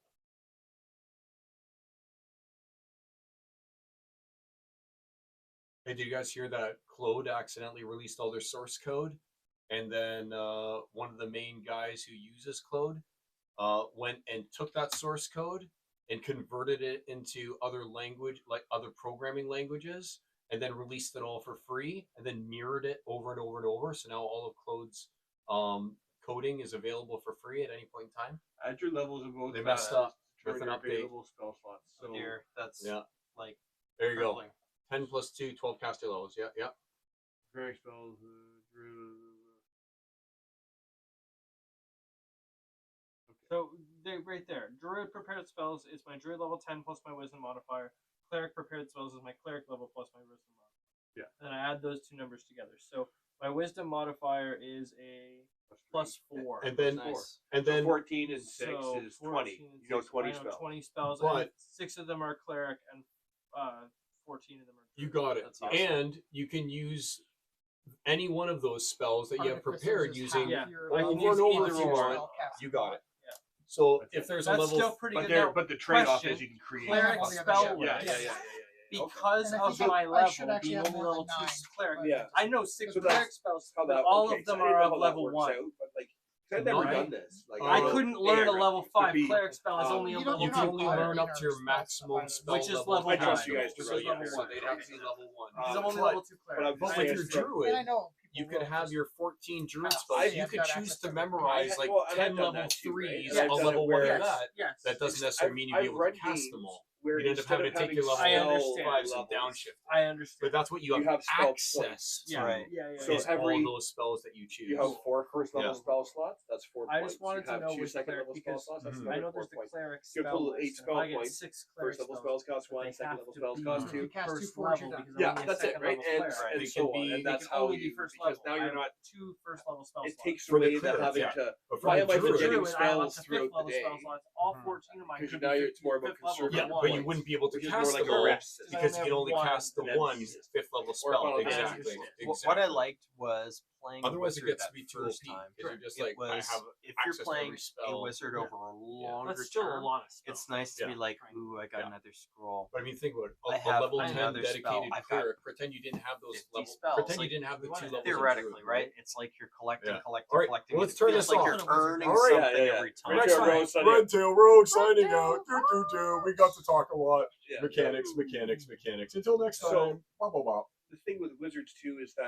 Hey, did you guys hear that Claude accidentally released all their source code? And then one of the main guys who uses Claude went and took that source code and converted it into other language, like other programming languages, and then released it all for free, and then mirrored it over and over and over. So now all of Claude's coding is available for free at any point in time. Add your levels of both. They messed up with Determine an your update. available spell slots. So Oh dear, that's Yeah, like there you go. crippling. 10 plus 2, 12 caster levels. Yeah, yeah. cleric spells. So right there, druid prepared spells is my druid level 10 plus my wisdom modifier. Cleric prepared spells is my cleric level plus my wisdom modifier. Yeah. And I add those two numbers together. So my wisdom modifier is a plus 4. And then, Nice. and So then 14 and 6 So is 14 20. and You know 6, 20 I know spells. 20 spells, But- and 6 of them are cleric, and 14 of them are. you got it. That's awesome. And you can use any one of those spells that you have Artificers prepared is using. half Yeah. your I level can use spell either casting or. You got it. Yeah. So That's if it. there's That's a level, still pretty But good. there, Now, but the trade-off question, is you can create. cleric all the other spell shit. list. Yeah. Because And I of think my I should level actually being have only more level than 2 9, cleric, but- Yeah. I know 6 So cleric that's spells, How but that all okay, of them so I didn't are know of how that level works 1. out, but like, 'cause I've never Right. done this. Like, I Uh, couldn't learn a yeah, level could 5 be, cleric spell is only a You level don't- you you're can not 2 only buying learn our up to your spell maximum stuff, spell which is level. level I trust 9, you guys to which really is level get 1. So they'd have to be level 1. Because I'm only but- level 2 but cleric. I'm But just with saying your it's from- druid, And I know you people could will have just your 14 druid pass. spells. I- You I've could got choose access to to memorize well, like and I've 10 done level that too, right? 3s And I've a done it level 1 where- of that. Yes. That doesn't necessarily mean you'd be able to run cast them games all. where You'd end up instead having of to take having your level I spell 5s and levels, downshift. I understand. But that's what you You have, have spell access points. to. Yeah. Right. Yeah. So Is all every- those spells that you choose. You have 4 first level Yeah. spell slots. That's 4 I points. just wanted you to have know 2 which second cleric, level spell because slots. That's Mhm. another I know 4 there's the points. cleric You have a spell total of 8 list, and spell if I get points. 6 cleric First level spells, spells cost but 1. they Second have level to spells be cost If 2. you cast two first fours, level, you're done. because I'm Yeah, only a that's it, second right? level And, cleric. and They so can on. be- And They that's can how only be you, first because level. now I you're have not, 2 first level spell it slots. takes For the away the cleric, having yeah. to, But for why the am I druid- forgetting Druid, I have up spells to throughout 5th the level spell day? slots. All Mhm. 14 of mine Because could now be it's more about 5th level, conservative Yeah, but but one. you wouldn't be able to Which is more cast like them a all rest system. because you can only One. cast the And one then- 5th level Or spell. Final Exactly. Fantasy. What I liked was playing Otherwise, it Wizard gets to that be too first OP time. because you're just It like, I was have if access you're to playing every a spell. wizard Yeah. over a longer That's still a term, lot of spells. it's nice to Yeah. be like, Right. ooh, I got Yeah. another scroll. But I mean, think about it. I A have level 10 another spell. dedicated I've got cleric. Pretend you didn't have those 50 levels. spells. Pretend you Like, didn't have the 2 levels. of Theoretically, druid, right? It's like you're collecting, Yeah. collecting, All right, collecting. well, let's It turn feels this like off. you're earning All right. something Yeah, yeah, every yeah. time. Next Sure, time, Rose, on you. Redtail Rogue signing out. We got to talk a lot. Yeah. Mechanics. Until next time. So- Blah, blah, blah. The thing with wizards too is that